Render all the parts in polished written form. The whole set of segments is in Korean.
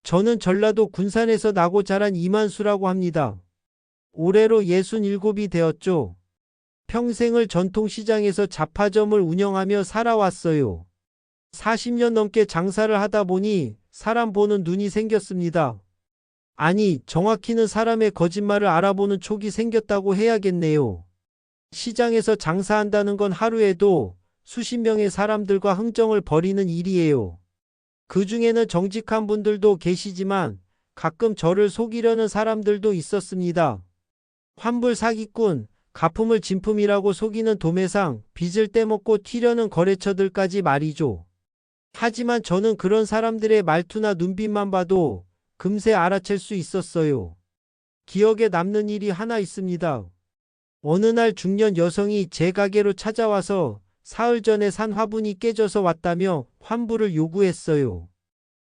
저는 전라도 군산에서 나고 자란 이만수라고 합니다. 올해로 67이 되었죠. 평생을 전통시장에서 잡화점을 운영하며 살아왔어요. 40년 넘게 장사를 하다 보니 사람 보는 눈이 생겼습니다. 아니, 정확히는 사람의 거짓말을 알아보는 촉이 생겼다고 해야겠네요. 시장에서 장사한다는 건 하루에도 수십 명의 사람들과 흥정을 벌이는 일이에요. 그 중에는 정직한 분들도 계시지만 가끔 저를 속이려는 사람들도 있었습니다. 환불 사기꾼, 가품을 진품이라고 속이는 도매상, 빚을 떼먹고 튀려는 거래처들까지 말이죠. 하지만 저는 그런 사람들의 말투나 눈빛만 봐도 금세 알아챌 수 있었어요. 기억에 남는 일이 하나 있습니다. 어느 날 중년 여성이 제 가게로 찾아와서 사흘 전에 산 화분이 깨져서 왔다며 환불을 요구했어요.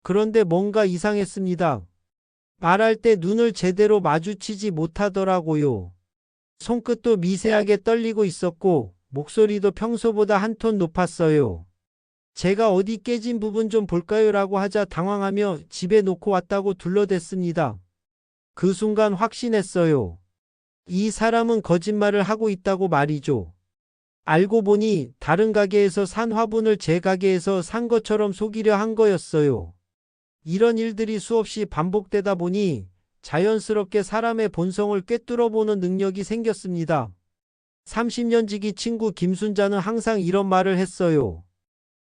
그런데 뭔가 이상했습니다. 말할 때 눈을 제대로 마주치지 못하더라고요. 손끝도 미세하게 떨리고 있었고 목소리도 평소보다 한 톤 높았어요. 제가 어디 깨진 부분 좀 볼까요? 라고 하자 당황하며 집에 놓고 왔다고 둘러댔습니다. 그 순간 확신했어요. 이 사람은 거짓말을 하고 있다고 말이죠. 알고 보니 다른 가게에서 산 화분을 제 가게에서 산 것처럼 속이려 한 거였어요. 이런 일들이 수없이 반복되다 보니 자연스럽게 사람의 본성을 꿰뚫어보는 능력이 생겼습니다. 30년 지기 친구 김순자는 항상 이런 말을 했어요.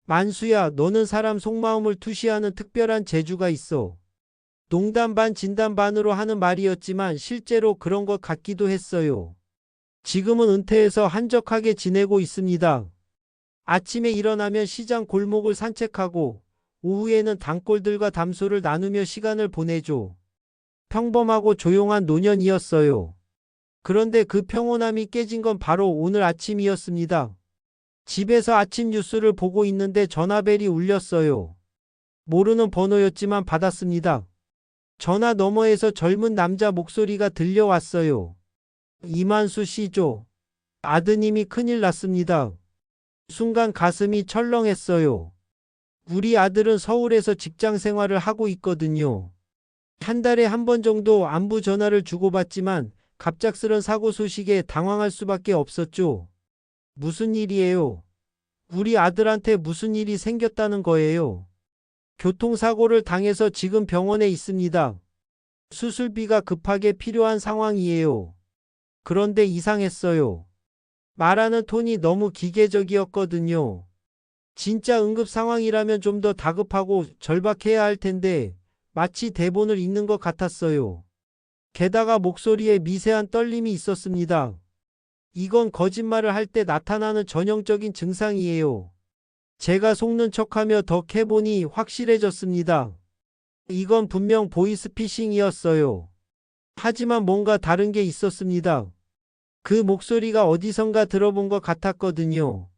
만수야, 너는 사람 속마음을 투시하는 특별한 재주가 있어. 농담 반 진담 반으로 하는 말이었지만 실제로 그런 것 같기도 했어요. 지금은 은퇴해서 한적하게 지내고 있습니다. 아침에 일어나면 시장 골목을 산책하고 오후에는 단골들과 담소를 나누며 시간을 보내죠. 평범하고 조용한 노년이었어요. 그런데 그 평온함이 깨진 건 바로 오늘 아침이었습니다. 집에서 아침 뉴스를 보고 있는데 전화벨이 울렸어요. 모르는 번호였지만 받았습니다. 전화 너머에서 젊은 남자 목소리가 들려왔어요. 이만수 씨죠. 아드님이 큰일 났습니다. 순간 가슴이 철렁했어요. 우리 아들은 서울에서 직장 생활을 하고 있거든요. 한 달에 한 번 정도 안부 전화를 주고받지만 갑작스런 사고 소식에 당황할 수밖에 없었죠. 무슨 일이에요? 우리 아들한테 무슨 일이 생겼다는 거예요. 교통사고를 당해서 지금 병원에 있습니다. 수술비가 급하게 필요한 상황이에요. 그런데 이상했어요. 말하는 톤이 너무 기계적이었거든요. 진짜 응급 상황이라면 좀 더 다급하고 절박해야 할 텐데 마치 대본을 읽는 것 같았어요. 게다가 목소리에 미세한 떨림이 있었습니다. 이건 거짓말을 할 때 나타나는 전형적인 증상이에요. 제가 속는 척하며 더 캐보니 확실해졌습니다. 이건 분명 보이스피싱이었어요. 하지만 뭔가 다른 게 있었습니다. 그 목소리가 어디선가 들어본 것 같았거든요.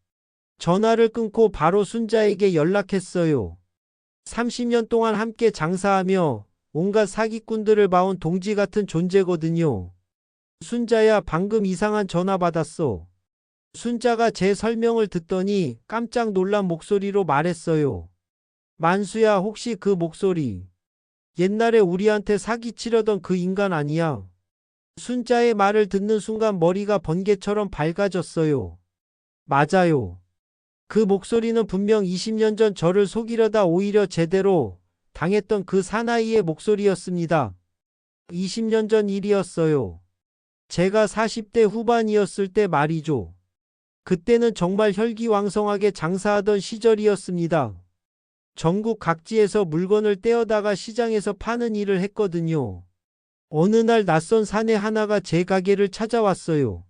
전화를 끊고 바로 순자에게 연락했어요. 30년 동안 함께 장사하며 온갖 사기꾼들을 봐온 동지 같은 존재거든요. 순자야, 방금 이상한 전화 받았어. 순자가 제 설명을 듣더니 깜짝 놀란 목소리로 말했어요. 만수야, 혹시 그 목소리 옛날에 우리한테 사기치려던 그 인간 아니야? 순자의 말을 듣는 순간 머리가 번개처럼 밝아졌어요. 맞아요. 그 목소리는 분명 20년 전 저를 속이려다 오히려 제대로 당했던 그 사나이의 목소리였습니다. 20년 전 일이었어요. 제가 40대 후반이었을 때 말이죠. 그때는 정말 혈기왕성하게 장사하던 시절이었습니다. 전국 각지에서 물건을 떼어다가 시장에서 파는 일을 했거든요. 어느 날 낯선 사내 하나가 제 가게를 찾아왔어요.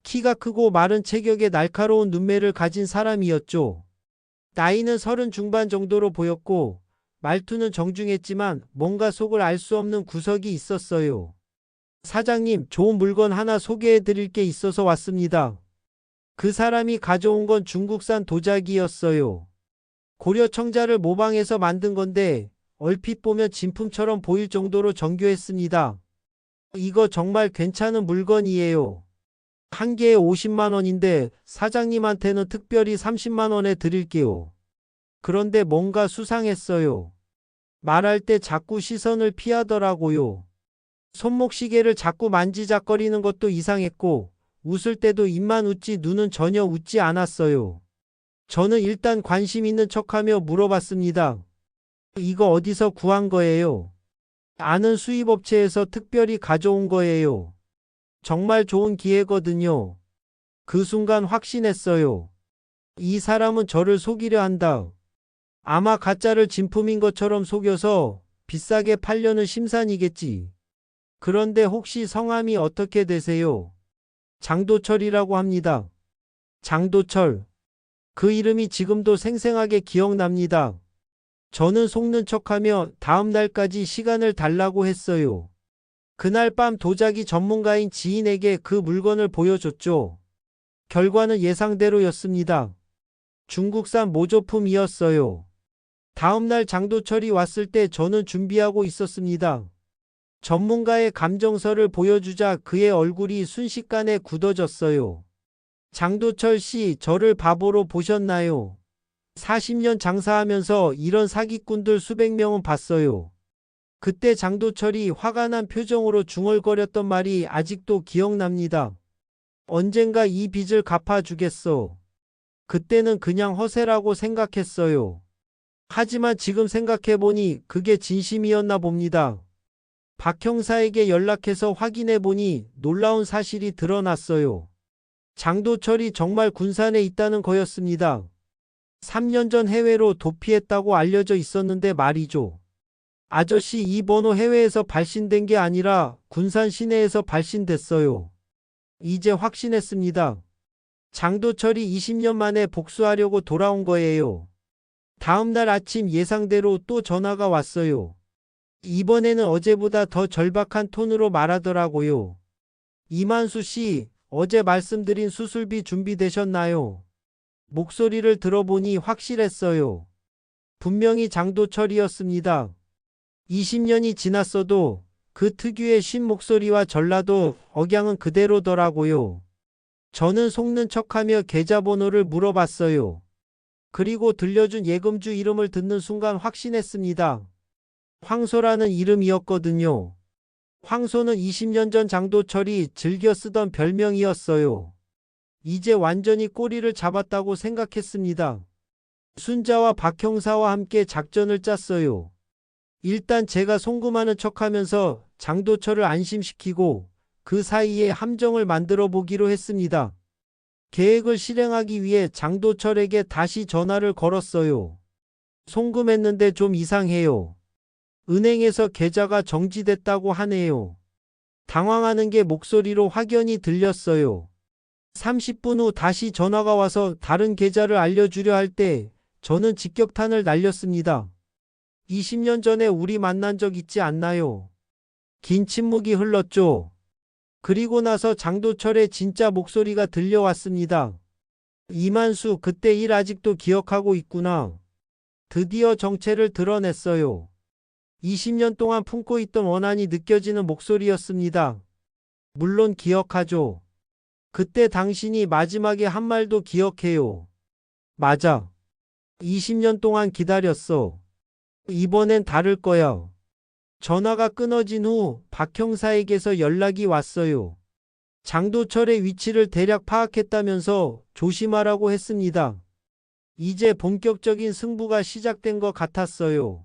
키가 크고 마른 체격에 날카로운 눈매를 가진 사람이었죠. 나이는 30 중반 정도로 보였고 말투는 정중했지만 뭔가 속을 알 수 없는 구석이 있었어요. 사장님, 좋은 물건 하나 소개해 드릴 게 있어서 왔습니다. 그 사람이 가져온 건 중국산 도자기였어요. 고려 청자를 모방해서 만든 건데 얼핏 보면 진품처럼 보일 정도로 정교했습니다. 이거 정말 괜찮은 물건이에요. 한 개에 50만 원인데 사장님한테는 특별히 30만 원에 드릴게요. 그런데 뭔가 수상했어요. 말할 때 자꾸 시선을 피하더라고요. 손목시계를 자꾸 만지작거리는 것도 이상했고, 웃을 때도 입만 웃지 눈은 전혀 웃지 않았어요. 저는 일단 관심 있는 척하며 물어봤습니다. 이거 어디서 구한 거예요? 아는 수입업체에서 특별히 가져온 거예요. 정말 좋은 기회거든요. 그 순간 확신했어요. 이 사람은 저를 속이려 한다. 아마 가짜를 진품인 것처럼 속여서 비싸게 팔려는 심산이겠지. 그런데 혹시 성함이 어떻게 되세요? 장도철이라고 합니다. 장도철. 그 이름이 지금도 생생하게 기억납니다. 저는 속는 척하며 다음 날까지 시간을 달라고 했어요. 그날 밤 도자기 전문가인 지인에게 그 물건을 보여줬죠. 결과는 예상대로였습니다. 중국산 모조품이었어요. 다음날 장도철이 왔을 때 저는 준비하고 있었습니다. 전문가의 감정서를 보여주자 그의 얼굴이 순식간에 굳어졌어요. 장도철 씨, 저를 바보로 보셨나요? 40년 장사하면서 이런 사기꾼들 수백 명은 봤어요. 그때 장도철이 화가 난 표정으로 중얼거렸던 말이 아직도 기억납니다. 언젠가 이 빚을 갚아주겠어. 그때는 그냥 허세라고 생각했어요. 하지만 지금 생각해보니 그게 진심이었나 봅니다. 박 형사에게 연락해서 확인해보니 놀라운 사실이 드러났어요. 장도철이 정말 군산에 있다는 거였습니다. 3년 전 해외로 도피했다고 알려져 있었는데 말이죠. 아저씨, 이 번호 해외에서 발신된 게 아니라 군산 시내에서 발신됐어요. 이제 확신했습니다. 장도철이 20년 만에 복수하려고 돌아온 거예요. 다음 날 아침 예상대로 또 전화가 왔어요. 이번에는 어제보다 더 절박한 톤으로 말하더라고요. 이만수 씨, 어제 말씀드린 수술비 준비되셨나요? 목소리를 들어보니 확실했어요. 분명히 장도철이었습니다. 20년이 지났어도 그 특유의 쉰 목소리와 전라도 억양은 그대로더라고요. 저는 속는 척하며 계좌번호를 물어봤어요. 그리고 들려준 예금주 이름을 듣는 순간 확신했습니다. 황소라는 이름이었거든요. 황소는 20년 전 장도철이 즐겨 쓰던 별명이었어요. 이제 완전히 꼬리를 잡았다고 생각했습니다. 순자와 박 형사와 함께 작전을 짰어요. 일단 제가 송금하는 척하면서 장도철을 안심시키고 그 사이에 함정을 만들어 보기로 했습니다. 계획을 실행하기 위해 장도철에게 다시 전화를 걸었어요. 송금했는데 좀 이상해요. 은행에서 계좌가 정지됐다고 하네요. 당황하는 게 목소리로 확연히 들렸어요. 30분 후 다시 전화가 와서 다른 계좌를 알려주려 할 때 저는 직격탄을 날렸습니다. 20년 전에 우리 만난 적 있지 않나요? 긴 침묵이 흘렀죠. 그리고 나서 장도철의 진짜 목소리가 들려왔습니다. 이만수, 그때 일 아직도 기억하고 있구나. 드디어 정체를 드러냈어요. 20년 동안 품고 있던 원한이 느껴지는 목소리였습니다. 물론 기억하죠. 그때 당신이 마지막에 한 말도 기억해요. 맞아. 20년 동안 기다렸어. 이번엔 다를 거야. 전화가 끊어진 후 박 형사에게서 연락이 왔어요. 장도철의 위치를 대략 파악했다면서 조심하라고 했습니다. 이제 본격적인 승부가 시작된 것 같았어요.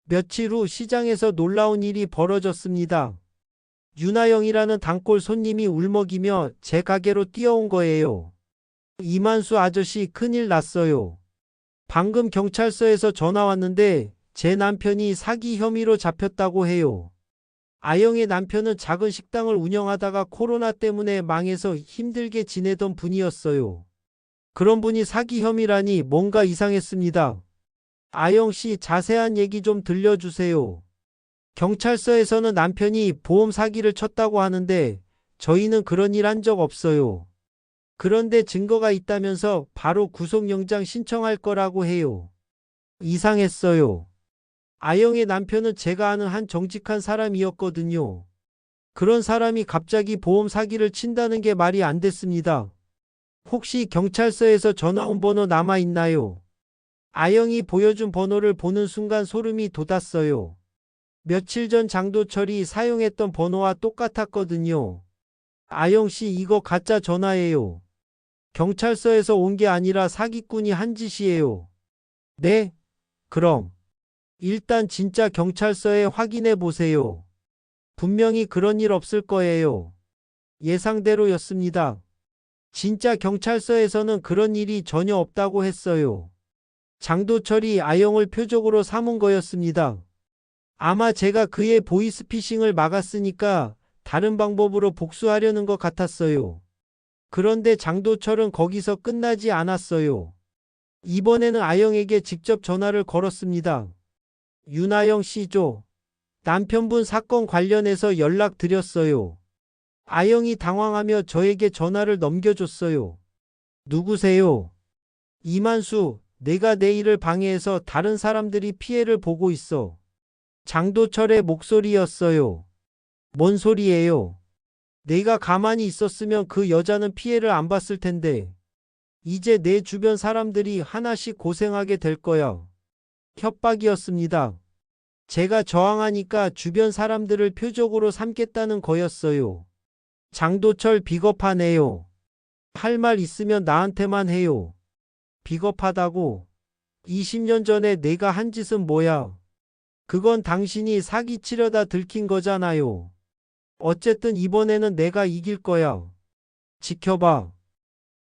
며칠 후 시장에서 놀라운 일이 벌어졌습니다. 윤하영이라는 단골 손님이 울먹이며 제 가게로 뛰어온 거예요. 이만수 아저씨, 큰일 났어요. 방금 경찰서에서 전화 왔는데 제 남편이 사기 혐의로 잡혔다고 해요. 아영의 남편은 작은 식당을 운영하다가 코로나 때문에 망해서 힘들게 지내던 분이었어요. 그런 분이 사기 혐의라니 뭔가 이상했습니다. 아영 씨, 자세한 얘기 좀 들려주세요. 경찰서에서는 남편이 보험 사기를 쳤다고 하는데 저희는 그런 일 한 적 없어요. 그런데 증거가 있다면서 바로 구속영장 신청할 거라고 해요. 이상했어요. 아영의 남편은 제가 아는 한 정직한 사람이었거든요. 그런 사람이 갑자기 보험 사기를 친다는 게 말이 안 됐습니다. 혹시 경찰서에서 전화 온 번호 남아 있나요? 아영이 보여준 번호를 보는 순간 소름이 돋았어요. 며칠 전 장도철이 사용했던 번호와 똑같았거든요. 아영 씨, 이거 가짜 전화예요. 경찰서에서 온 게 아니라 사기꾼이 한 짓이에요. 네? 그럼 일단 진짜 경찰서에 확인해 보세요. 분명히 그런 일 없을 거예요. 예상대로였습니다. 진짜 경찰서에서는 그런 일이 전혀 없다고 했어요. 장도철이 아영을 표적으로 삼은 거였습니다. 아마 제가 그의 보이스피싱을 막았으니까 다른 방법으로 복수하려는 것 같았어요. 그런데 장도철은 거기서 끝나지 않았어요. 이번에는 아영에게 직접 전화를 걸었습니다. 윤아영 씨죠. 남편분 사건 관련해서 연락드렸어요. 아영이 당황하며 저에게 전화를 넘겨줬어요. 누구세요? 이만수, 내가 내 일을 방해해서 다른 사람들이 피해를 보고 있어. 장도철의 목소리였어요. 뭔 소리예요? 내가 가만히 있었으면 그 여자는 피해를 안 봤을 텐데. 이제 내 주변 사람들이 하나씩 고생하게 될 거야. 협박이었습니다. 제가 저항하니까 주변 사람들을 표적으로 삼겠다는 거였어요. 장도철, 비겁하네요. 할 말 있으면 나한테만 해요. 비겁하다고? 20년 전에 내가 한 짓은 뭐야? 그건 당신이 사기치려다 들킨 거잖아요. 어쨌든 이번에는 내가 이길 거야. 지켜봐.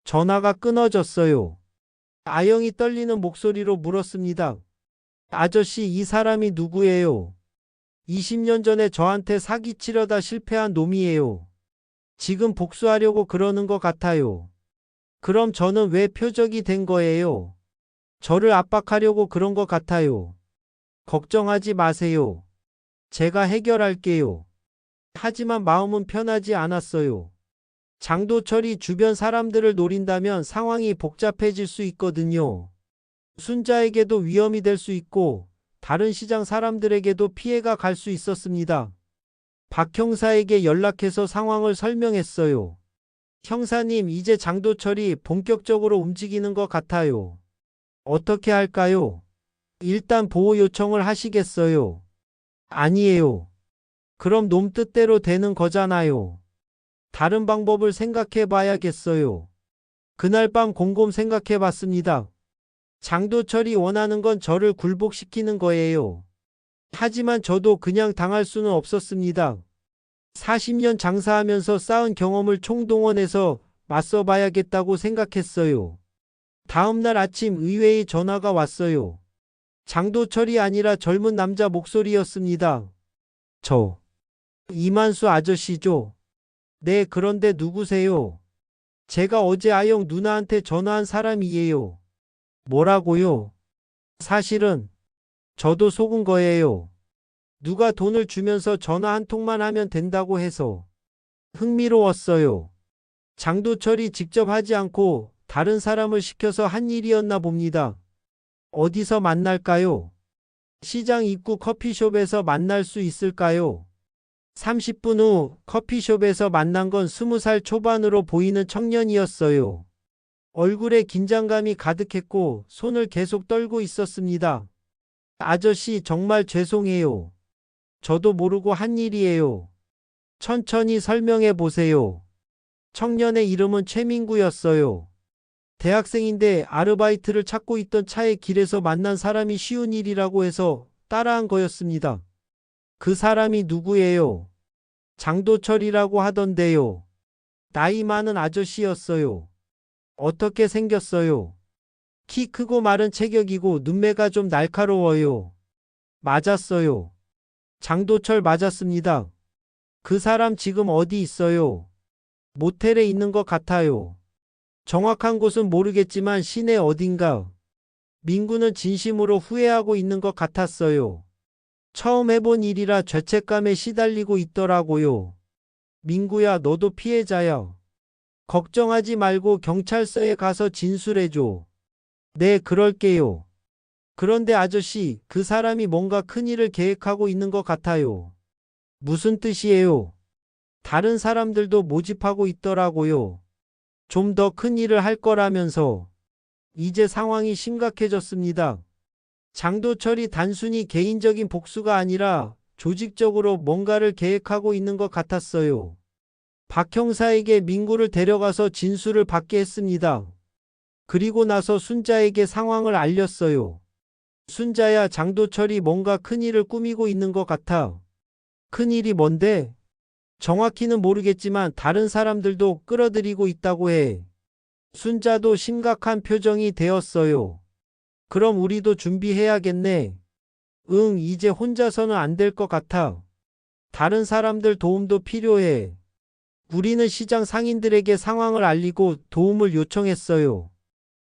전화가 끊어졌어요. 아영이 떨리는 목소리로 물었습니다. 아저씨, 이 사람이 누구예요? 20년 전에 저한테 사기치려다 실패한 놈이에요. 지금 복수하려고 그러는 것 같아요. 그럼 저는 왜 표적이 된 거예요? 저를 압박하려고 그런 것 같아요. 걱정하지 마세요. 제가 해결할게요. 하지만 마음은 편하지 않았어요. 장도철이 주변 사람들을 노린다면 상황이 복잡해질 수 있거든요. 순자에게도 위험이 될 수 있고 다른 시장 사람들에게도 피해가 갈 수 있었습니다. 박 형사에게 연락해서 상황을 설명했어요. 형사님, 이제 장도철이 본격적으로 움직이는 것 같아요. 어떻게 할까요? 일단 보호 요청을 하시겠어요? 아니에요. 그럼 놈 뜻대로 되는 거잖아요. 다른 방법을 생각해 봐야겠어요. 그날 밤 곰곰 생각해 봤습니다. 장도철이 원하는 건 저를 굴복시키는 거예요. 하지만 저도 그냥 당할 수는 없었습니다. 40년 장사하면서 쌓은 경험을 총동원해서 맞서 봐야겠다고 생각했어요. 다음 날 아침 의외의 전화가 왔어요. 장도철이 아니라 젊은 남자 목소리였습니다. 저, 이만수 아저씨죠? 네, 그런데 누구세요? 제가 어제 아영 누나한테 전화한 사람이에요. 뭐라고요? 사실은 저도 속은 거예요. 누가 돈을 주면서 전화 한 통만 하면 된다고 해서 흥미로웠어요. 장도철이 직접 하지 않고 다른 사람을 시켜서 한 일이었나 봅니다. 어디서 만날까요? 시장 입구 커피숍에서 만날 수 있을까요? 30분 후 커피숍에서 만난 건 20살 초반으로 보이는 청년이었어요. 얼굴에 긴장감이 가득했고 손을 계속 떨고 있었습니다. 아저씨, 정말 죄송해요. 저도 모르고 한 일이에요. 천천히 설명해 보세요. 청년의 이름은 최민구였어요. 대학생인데 아르바이트를 찾고 있던 차에 길에서 만난 사람이 쉬운 일이라고 해서 따라한 거였습니다. 그 사람이 누구예요? 장도철이라고 하던데요. 나이 많은 아저씨였어요. 어떻게 생겼어요? 키 크고 마른 체격이고 눈매가 좀 날카로워요. 맞았어요. 장도철 맞았습니다. 그 사람 지금 어디 있어요? 모텔에 있는 것 같아요. 정확한 곳은 모르겠지만 시내 어딘가. 민구는 진심으로 후회하고 있는 것 같았어요. 처음 해본 일이라 죄책감에 시달리고 있더라고요. 민구야, 너도 피해자야. 걱정하지 말고 경찰서에 가서 진술해줘. 네, 그럴게요. 그런데 아저씨, 그 사람이 뭔가 큰일을 계획하고 있는 것 같아요. 무슨 뜻이에요? 다른 사람들도 모집하고 있더라고요. 좀 더 큰 일을 할 거라면서. 이제 상황이 심각해졌습니다. 장도철이 단순히 개인적인 복수가 아니라 조직적으로 뭔가를 계획하고 있는 것 같았어요. 박 형사에게 민구를 데려가서 진술을 받게 했습니다. 그리고 나서 순자에게 상황을 알렸어요. 순자야, 장도철이 뭔가 큰일을 꾸미고 있는 것 같아. 큰일이 뭔데? 정확히는 모르겠지만 다른 사람들도 끌어들이고 있다고 해. 순자도 심각한 표정이 되었어요. 그럼 우리도 준비해야겠네. 응, 이제 혼자서는 안 될 것 같아. 다른 사람들 도움도 필요해. 우리는 시장 상인들에게 상황을 알리고 도움을 요청했어요.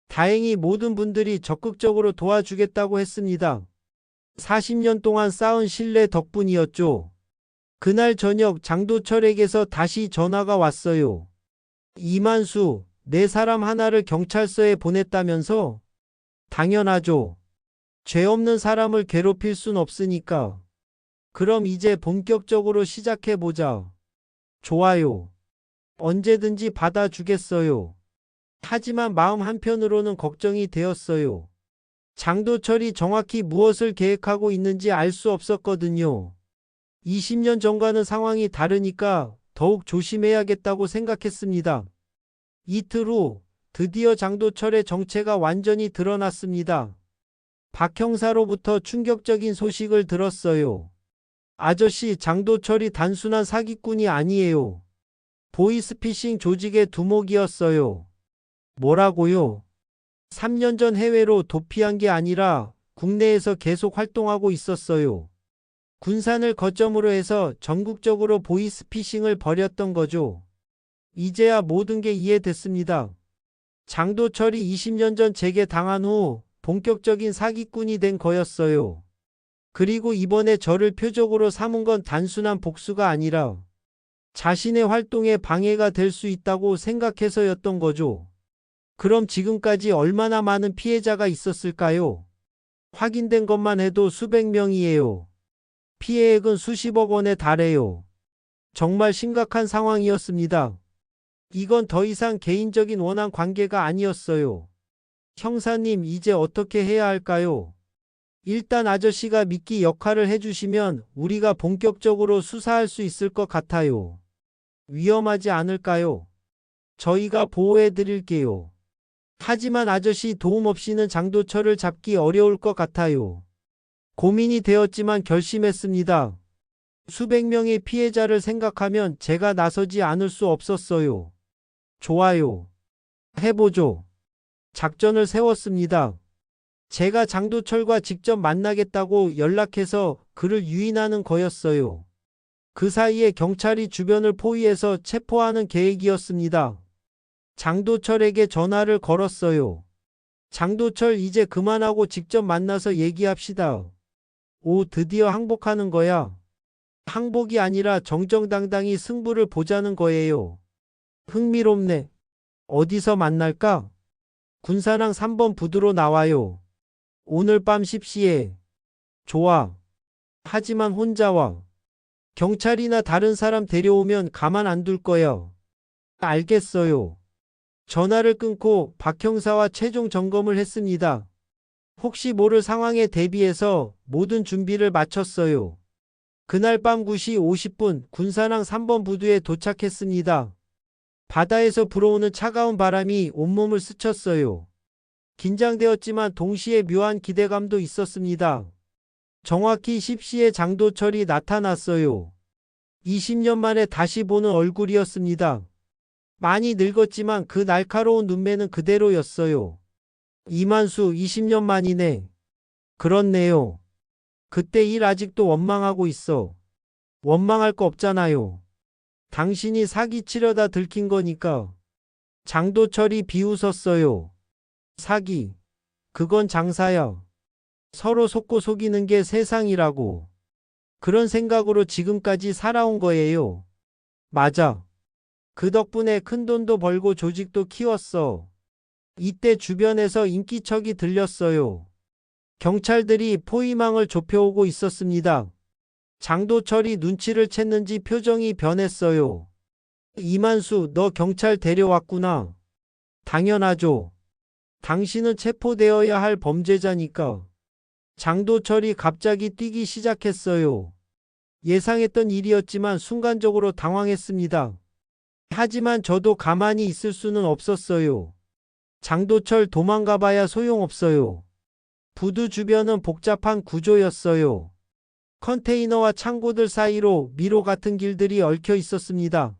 다행히 모든 분들이 적극적으로 도와주겠다고 했습니다. 40년 동안 쌓은 신뢰 덕분이었죠. 그날 저녁 장도철에게서 다시 전화가 왔어요. 이만수, 내 사람 하나를 경찰서에 보냈다면서? 당연하죠. 죄 없는 사람을 괴롭힐 순 없으니까. 그럼 이제 본격적으로 시작해보자. 좋아요. 언제든지 받아주겠어요. 하지만 마음 한편으로는 걱정이 되었어요. 장도철이 정확히 무엇을 계획하고 있는지 알 수 없었거든요. 20년 전과는 상황이 다르니까 더욱 조심해야겠다고 생각했습니다. 이틀 후 드디어 장도철의 정체가 완전히 드러났습니다. 박 형사로부터 충격적인 소식을 들었어요. 아저씨, 장도철이 단순한 사기꾼이 아니에요. 보이스피싱 조직의 두목이었어요. 뭐라고요? 3년 전 해외로 도피한 게 아니라 국내에서 계속 활동하고 있었어요. 군산을 거점으로 해서 전국적으로 보이스피싱을 벌였던 거죠. 이제야 모든 게 이해됐습니다. 장도철이 20년 전 제게 당한 후 본격적인 사기꾼이 된 거였어요. 그리고 이번에 저를 표적으로 삼은 건 단순한 복수가 아니라 자신의 활동에 방해가 될 수 있다고 생각해서였던 거죠. 그럼 지금까지 얼마나 많은 피해자가 있었을까요? 확인된 것만 해도 수백 명이에요. 피해액은 수십억 원에 달해요. 정말 심각한 상황이었습니다. 이건 더 이상 개인적인 원한 관계가 아니었어요. 형사님, 이제 어떻게 해야 할까요? 일단 아저씨가 미끼 역할을 해주시면 우리가 본격적으로 수사할 수 있을 것 같아요. 위험하지 않을까요? 저희가 보호해 드릴게요. 하지만 아저씨 도움 없이는 장도철을 잡기 어려울 것 같아요. 고민이 되었지만 결심했습니다. 수백 명의 피해자를 생각하면 제가 나서지 않을 수 없었어요. 좋아요. 해보죠. 작전을 세웠습니다. 제가 장도철과 직접 만나겠다고 연락해서 그를 유인하는 거였어요. 그 사이에 경찰이 주변을 포위해서 체포하는 계획이었습니다. 장도철에게 전화를 걸었어요. 장도철, 이제 그만하고 직접 만나서 얘기합시다. 오, 드디어 항복하는 거야. 항복이 아니라 정정당당히 승부를 보자는 거예요. 흥미롭네. 어디서 만날까? 군사랑 3번 부두로 나와요. 오늘 밤 10시에. 좋아. 하지만 혼자 와. 경찰이나 다른 사람 데려오면 가만 안 둘 거야. 알겠어요. 전화를 끊고 박 형사와 최종 점검을 했습니다. 혹시 모를 상황에 대비해서 모든 준비를 마쳤어요. 그날 밤 9시 50분 군산항 3번 부두에 도착했습니다. 바다에서 불어오는 차가운 바람이 온몸을 스쳤어요. 긴장되었지만 동시에 묘한 기대감도 있었습니다. 정확히 10시에 장도철이 나타났어요. 20년 만에 다시 보는 얼굴이었습니다. 많이 늙었지만 그 날카로운 눈매는 그대로였어요. 이만수, 20년 만이네. 그렇네요. 그때 일 아직도 원망하고 있어. 원망할 거 없잖아요. 당신이 사기치려다 들킨 거니까. 장도철이 비웃었어요. 사기. 그건 장사야. 서로 속고 속이는 게 세상이라고. 그런 생각으로 지금까지 살아온 거예요. 맞아. 그 덕분에 큰돈도 벌고 조직도 키웠어. 이때 주변에서 인기척이 들렸어요. 경찰들이 포위망을 좁혀오고 있었습니다. 장도철이 눈치를 챘는지 표정이 변했어요. 이만수, 너 경찰 데려왔구나. 당연하죠. 당신은 체포되어야 할 범죄자니까. 장도철이 갑자기 뛰기 시작했어요. 예상했던 일이었지만 순간적으로 당황했습니다. 하지만 저도 가만히 있을 수는 없었어요. 장도철 도망가봐야 소용없어요. 부두 주변은 복잡한 구조였어요. 컨테이너와 창고들 사이로 미로 같은 길들이 얽혀 있었습니다.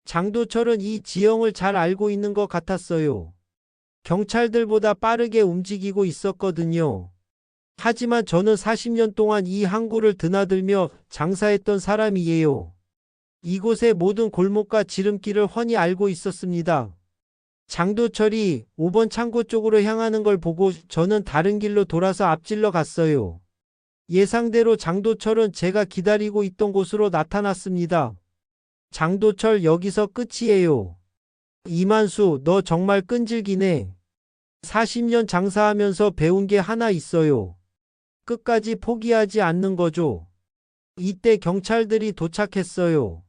장도철은 이 지형을 잘 알고 있는 것 같았어요. 경찰들보다 빠르게 움직이고 있었거든요. 하지만 저는 40년 동안 이 항구를 드나들며 장사했던 사람이에요. 이곳의 모든 골목과 지름길을 훤히 알고 있었습니다. 장도철이 5번 창고 쪽으로 향하는 걸 보고 저는 다른 길로 돌아서 앞질러 갔어요. 예상대로 장도철은 제가 기다리고 있던 곳으로 나타났습니다. 장도철, 여기서 끝이에요. 이만수, 너 정말 끈질기네. 40년 장사하면서 배운 게 하나 있어요. 끝까지 포기하지 않는 거죠. 이때 경찰들이 도착했어요.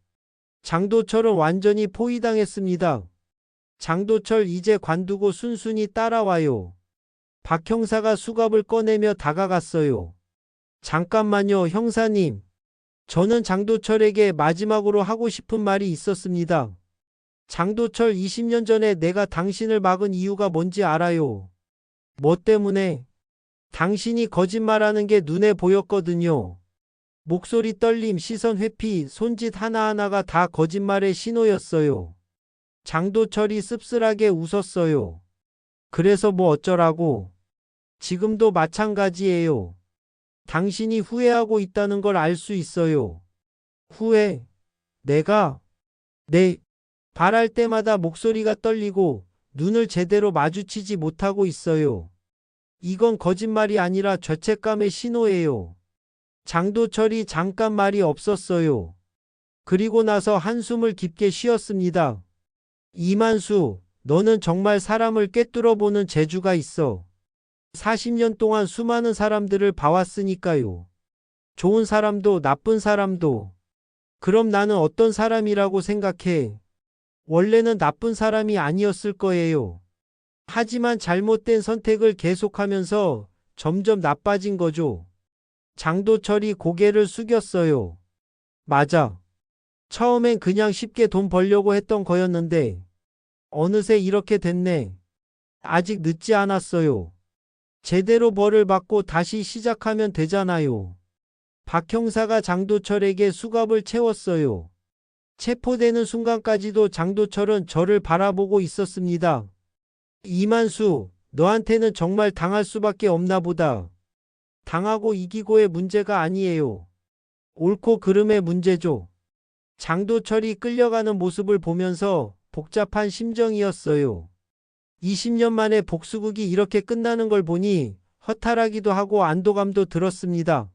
장도철은 완전히 포위당했습니다. 장도철, 이제 관두고 순순히 따라와요. 박 형사가 수갑을 꺼내며 다가갔어요. 잠깐만요, 형사님. 저는 장도철에게 마지막으로 하고 싶은 말이 있었습니다. 장도철, 20년 전에 내가 당신을 막은 이유가 뭔지 알아요. 뭐 때문에? 당신이 거짓말하는 게 눈에 보였거든요. 목소리 떨림, 시선 회피, 손짓 하나하나가 다 거짓말의 신호였어요. 장도철이 씁쓸하게 웃었어요. 그래서 뭐 어쩌라고? 지금도 마찬가지예요. 당신이 후회하고 있다는 걸 알 수 있어요. 후회? 내가? 네. 말할 때마다 목소리가 떨리고 눈을 제대로 마주치지 못하고 있어요. 이건 거짓말이 아니라 죄책감의 신호예요. 장도철이 잠깐 말이 없었어요. 그리고 나서 한숨을 깊게 쉬었습니다. 이만수, 너는 정말 사람을 꿰뚫어 보는 재주가 있어. 40년 동안 수많은 사람들을 봐왔으니까요. 좋은 사람도 나쁜 사람도. 그럼 나는 어떤 사람이라고 생각해? 원래는 나쁜 사람이 아니었을 거예요. 하지만 잘못된 선택을 계속하면서 점점 나빠진 거죠. 장도철이 고개를 숙였어요. 맞아. 처음엔 그냥 쉽게 돈 벌려고 했던 거였는데 어느새 이렇게 됐네. 아직 늦지 않았어요. 제대로 벌을 받고 다시 시작하면 되잖아요. 박 형사가 장도철에게 수갑을 채웠어요. 체포되는 순간까지도 장도철은 저를 바라보고 있었습니다. 이만수, 너한테는 정말 당할 수밖에 없나 보다. 당하고 이기고의 문제가 아니에요. 옳고 그름의 문제죠. 장도철이 끌려가는 모습을 보면서 복잡한 심정이었어요. 20년 만에 복수극이 이렇게 끝나는 걸 보니 허탈하기도 하고 안도감도 들었습니다.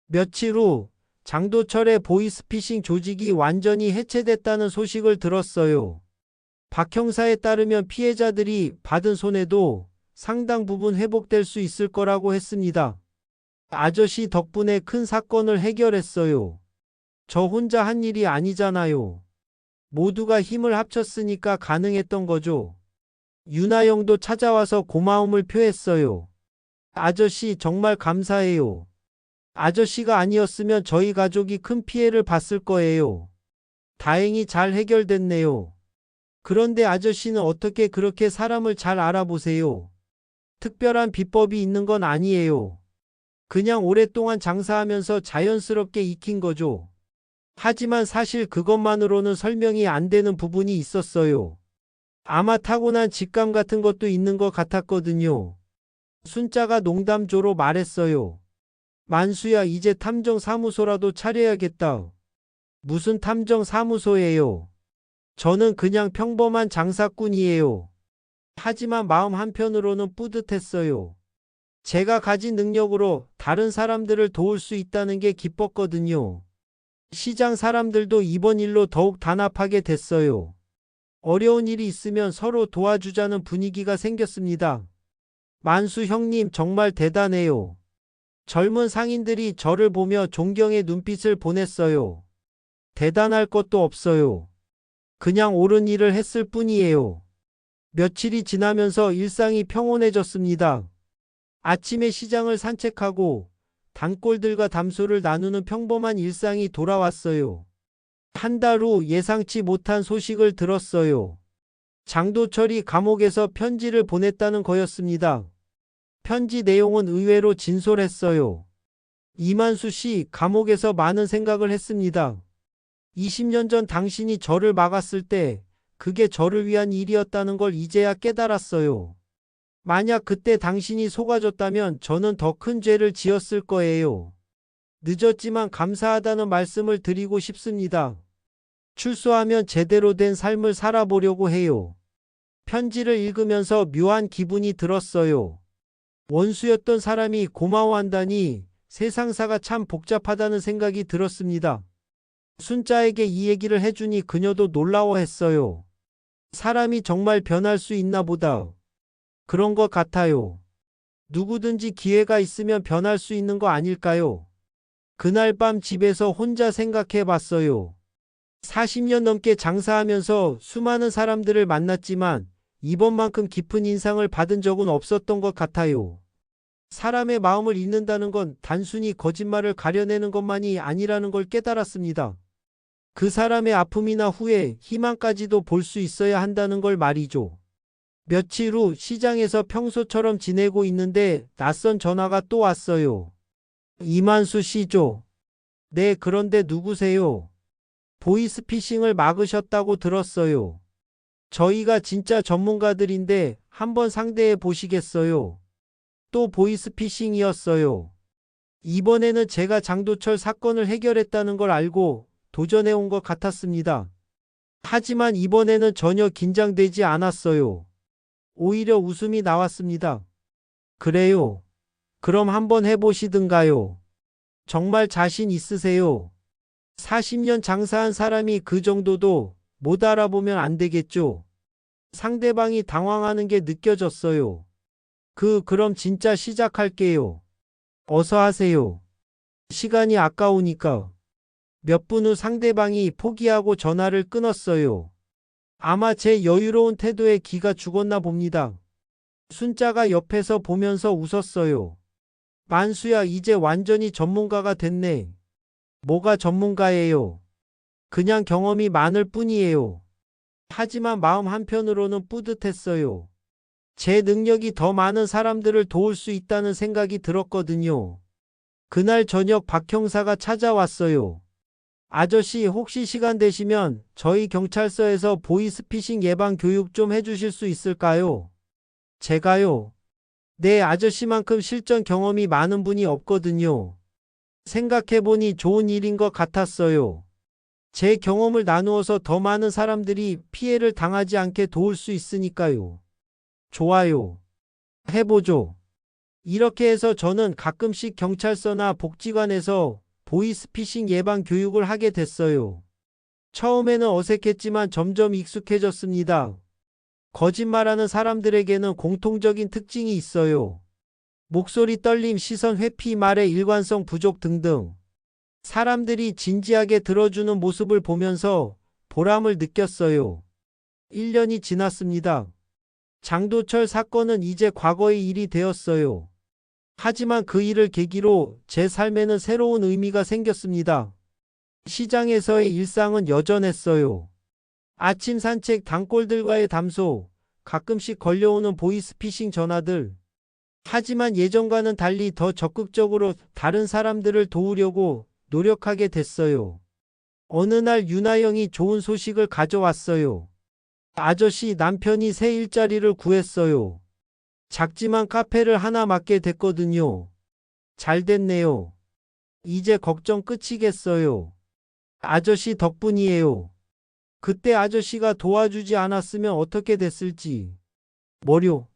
며칠 후 장도철의 보이스피싱 조직이 완전히 해체됐다는 소식을 들었어요. 박 형사에 따르면 피해자들이 받은 손해도 상당 부분 회복될 수 있을 거라고 했습니다. 아저씨 덕분에 큰 사건을 해결했어요. 저 혼자 한 일이 아니잖아요. 모두가 힘을 합쳤으니까 가능했던 거죠. 윤하영도 찾아와서 고마움을 표했어요. 아저씨 정말 감사해요. 아저씨가 아니었으면 저희 가족이 큰 피해를 봤을 거예요. 다행히 잘 해결됐네요. 그런데 아저씨는 어떻게 그렇게 사람을 잘 알아보세요? 특별한 비법이 있는 건 아니에요. 그냥 오랫동안 장사하면서 자연스럽게 익힌 거죠. 하지만 사실 그것만으로는 설명이 안 되는 부분이 있었어요. 아마 타고난 직감 같은 것도 있는 것 같았거든요. 순자가 농담조로 말했어요. 만수야, 이제 탐정사무소라도 차려야겠다. 무슨 탐정사무소예요? 저는 그냥 평범한 장사꾼이에요. 하지만 마음 한편으로는 뿌듯했어요. 제가 가진 능력으로 다른 사람들을 도울 수 있다는 게 기뻤거든요. 시장 사람들도 이번 일로 더욱 단합하게 됐어요. 어려운 일이 있으면 서로 도와주자는 분위기가 생겼습니다. 만수 형님 정말 대단해요. 젊은 상인들이 저를 보며 존경의 눈빛을 보냈어요. 대단할 것도 없어요. 그냥 옳은 일을 했을 뿐이에요. 며칠이 지나면서 일상이 평온해졌습니다. 아침에 시장을 산책하고 단골들과 담소를 나누는 평범한 일상이 돌아왔어요. 한 달 후 예상치 못한 소식을 들었어요. 장도철이 감옥에서 편지를 보냈다는 거였습니다. 편지 내용은 의외로 진솔했어요. 이만수 씨, 감옥에서 많은 생각을 했습니다. 20년 전 당신이 저를 막았을 때 그게 저를 위한 일이었다는 걸 이제야 깨달았어요. 만약 그때 당신이 속아줬다면 저는 더 큰 죄를 지었을 거예요. 늦었지만 감사하다는 말씀을 드리고 싶습니다. 출소하면 제대로 된 삶을 살아보려고 해요. 편지를 읽으면서 묘한 기분이 들었어요. 원수였던 사람이 고마워한다니 세상사가 참 복잡하다는 생각이 들었습니다. 순자에게 이 얘기를 해주니 그녀도 놀라워했어요. 사람이 정말 변할 수 있나 보다. 그런 것 같아요. 누구든지 기회가 있으면 변할 수 있는 거 아닐까요? 그날 밤 집에서 혼자 생각해 봤어요. 40년 넘게 장사하면서 수많은 사람들을 만났지만 이번만큼 깊은 인상을 받은 적은 없었던 것 같아요. 사람의 마음을 읽는다는 건 단순히 거짓말을 가려내는 것만이 아니라는 걸 깨달았습니다. 그 사람의 아픔이나 후회, 희망까지도 볼 수 있어야 한다는 걸 말이죠. 며칠 후 시장에서 평소처럼 지내고 있는데 낯선 전화가 또 왔어요. 이만수 씨죠? 네, 그런데 누구세요? 보이스피싱을 막으셨다고 들었어요. 저희가 진짜 전문가들인데 한번 상대해 보시겠어요? 또 보이스피싱이었어요. 이번에는 제가 장도철 사건을 해결했다는 걸 알고 도전해 온 것 같았습니다. 하지만 이번에는 전혀 긴장되지 않았어요. 오히려 웃음이 나왔습니다. 그래요. 그럼 한번 해보시든가요. 정말 자신 있으세요? 40년 장사한 사람이 그 정도도 못 알아보면 안 되겠죠. 상대방이 당황하는 게 느껴졌어요. 그럼 진짜 시작할게요. 어서 하세요. 시간이 아까우니까. 몇 분 후 상대방이 포기하고 전화를 끊었어요. 아마 제 여유로운 태도에 기가 죽었나 봅니다. 순자가 옆에서 보면서 웃었어요. 만수야, 이제 완전히 전문가가 됐네. 뭐가 전문가예요? 그냥 경험이 많을 뿐이에요. 하지만 마음 한편으로는 뿌듯했어요. 제 능력이 더 많은 사람들을 도울 수 있다는 생각이 들었거든요. 그날 저녁 박 형사가 찾아왔어요. 아저씨, 혹시 시간 되시면 저희 경찰서에서 보이스피싱 예방 교육 좀 해주실 수 있을까요? 제가요? 네, 아저씨만큼 실전 경험이 많은 분이 없거든요. 생각해보니 좋은 일인 것 같았어요. 제 경험을 나누어서 더 많은 사람들이 피해를 당하지 않게 도울 수 있으니까요. 좋아요. 해보죠. 이렇게 해서 저는 가끔씩 경찰서나 복지관에서 보이스피싱 예방 교육을 하게 됐어요. 처음에는 어색했지만 점점 익숙해졌습니다. 거짓말하는 사람들에게는 공통적인 특징이 있어요. 목소리 떨림, 시선 회피, 말의 일관성 부족 등등. 사람들이 진지하게 들어주는 모습을 보면서 보람을 느꼈어요. 1년이 지났습니다. 장도철 사건은 이제 과거의 일이 되었어요. 하지만 그 일을 계기로 제 삶에는 새로운 의미가 생겼습니다. 시장에서의 일상은 여전했어요. 아침 산책, 단골들과의 담소, 가끔씩 걸려오는 보이스피싱 전화들. 하지만 예전과는 달리 더 적극적으로 다른 사람들을 도우려고 노력하게 됐어요. 어느 날 유나 형이 좋은 소식을 가져왔어요. 아저씨, 남편이 새 일자리를 구했어요. 작지만 카페를 하나 맡게 됐거든요. 잘 됐네요. 이제 걱정 끝이겠어요. 아저씨 덕분이에요. 그때 아저씨가 도와주지 않았으면 어떻게 됐을지. 뭐요?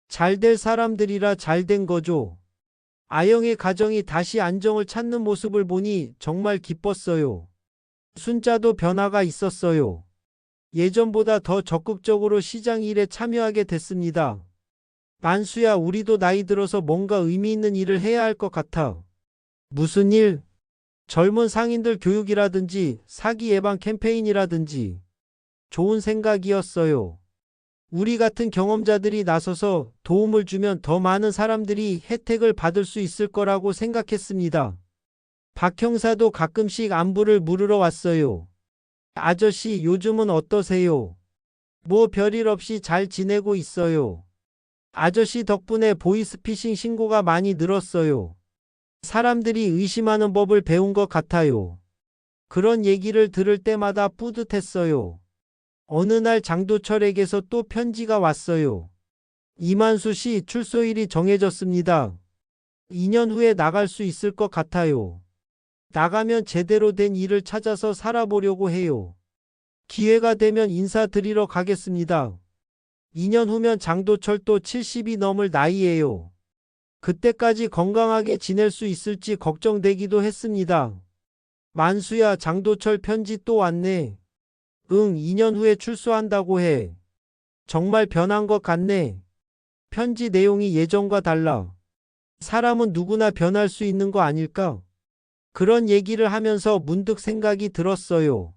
잘 될 사람들이라 잘 된 거죠. 아영의 가정이 다시 안정을 찾는 모습을 보니 정말 기뻤어요. 순자도 변화가 있었어요. 예전보다 더 적극적으로 시장 일에 참여하게 됐습니다. 만수야, 우리도 나이 들어서 뭔가 의미 있는 일을 해야 할 것 같아. 무슨 일? 젊은 상인들 교육이라든지 사기 예방 캠페인이라든지. 좋은 생각이었어요. 우리 같은 경험자들이 나서서 도움을 주면 더 많은 사람들이 혜택을 받을 수 있을 거라고 생각했습니다. 박 형사도 가끔씩 안부를 물으러 왔어요. 아저씨, 요즘은 어떠세요? 뭐 별일 없이 잘 지내고 있어요. 아저씨 덕분에 보이스피싱 신고가 많이 늘었어요. 사람들이 의심하는 법을 배운 것 같아요. 그런 얘기를 들을 때마다 뿌듯했어요. 어느 날 장도철에게서 또 편지가 왔어요. 이만수 씨 출소일이 정해졌습니다. 2년 후에 나갈 수 있을 것 같아요. 나가면 제대로 된 일을 찾아서 살아보려고 해요. 기회가 되면 인사드리러 가겠습니다. 2년 후면 장도철도 70이 넘을 나이예요. 그때까지 건강하게 지낼 수 있을지 걱정되기도 했습니다. 만수야, 장도철 편지 또 왔네. 응, 2년 후에 출소한다고 해. 정말 변한 것 같네. 편지 내용이 예전과 달라. 사람은 누구나 변할 수 있는 거 아닐까? 그런 얘기를 하면서 문득 생각이 들었어요.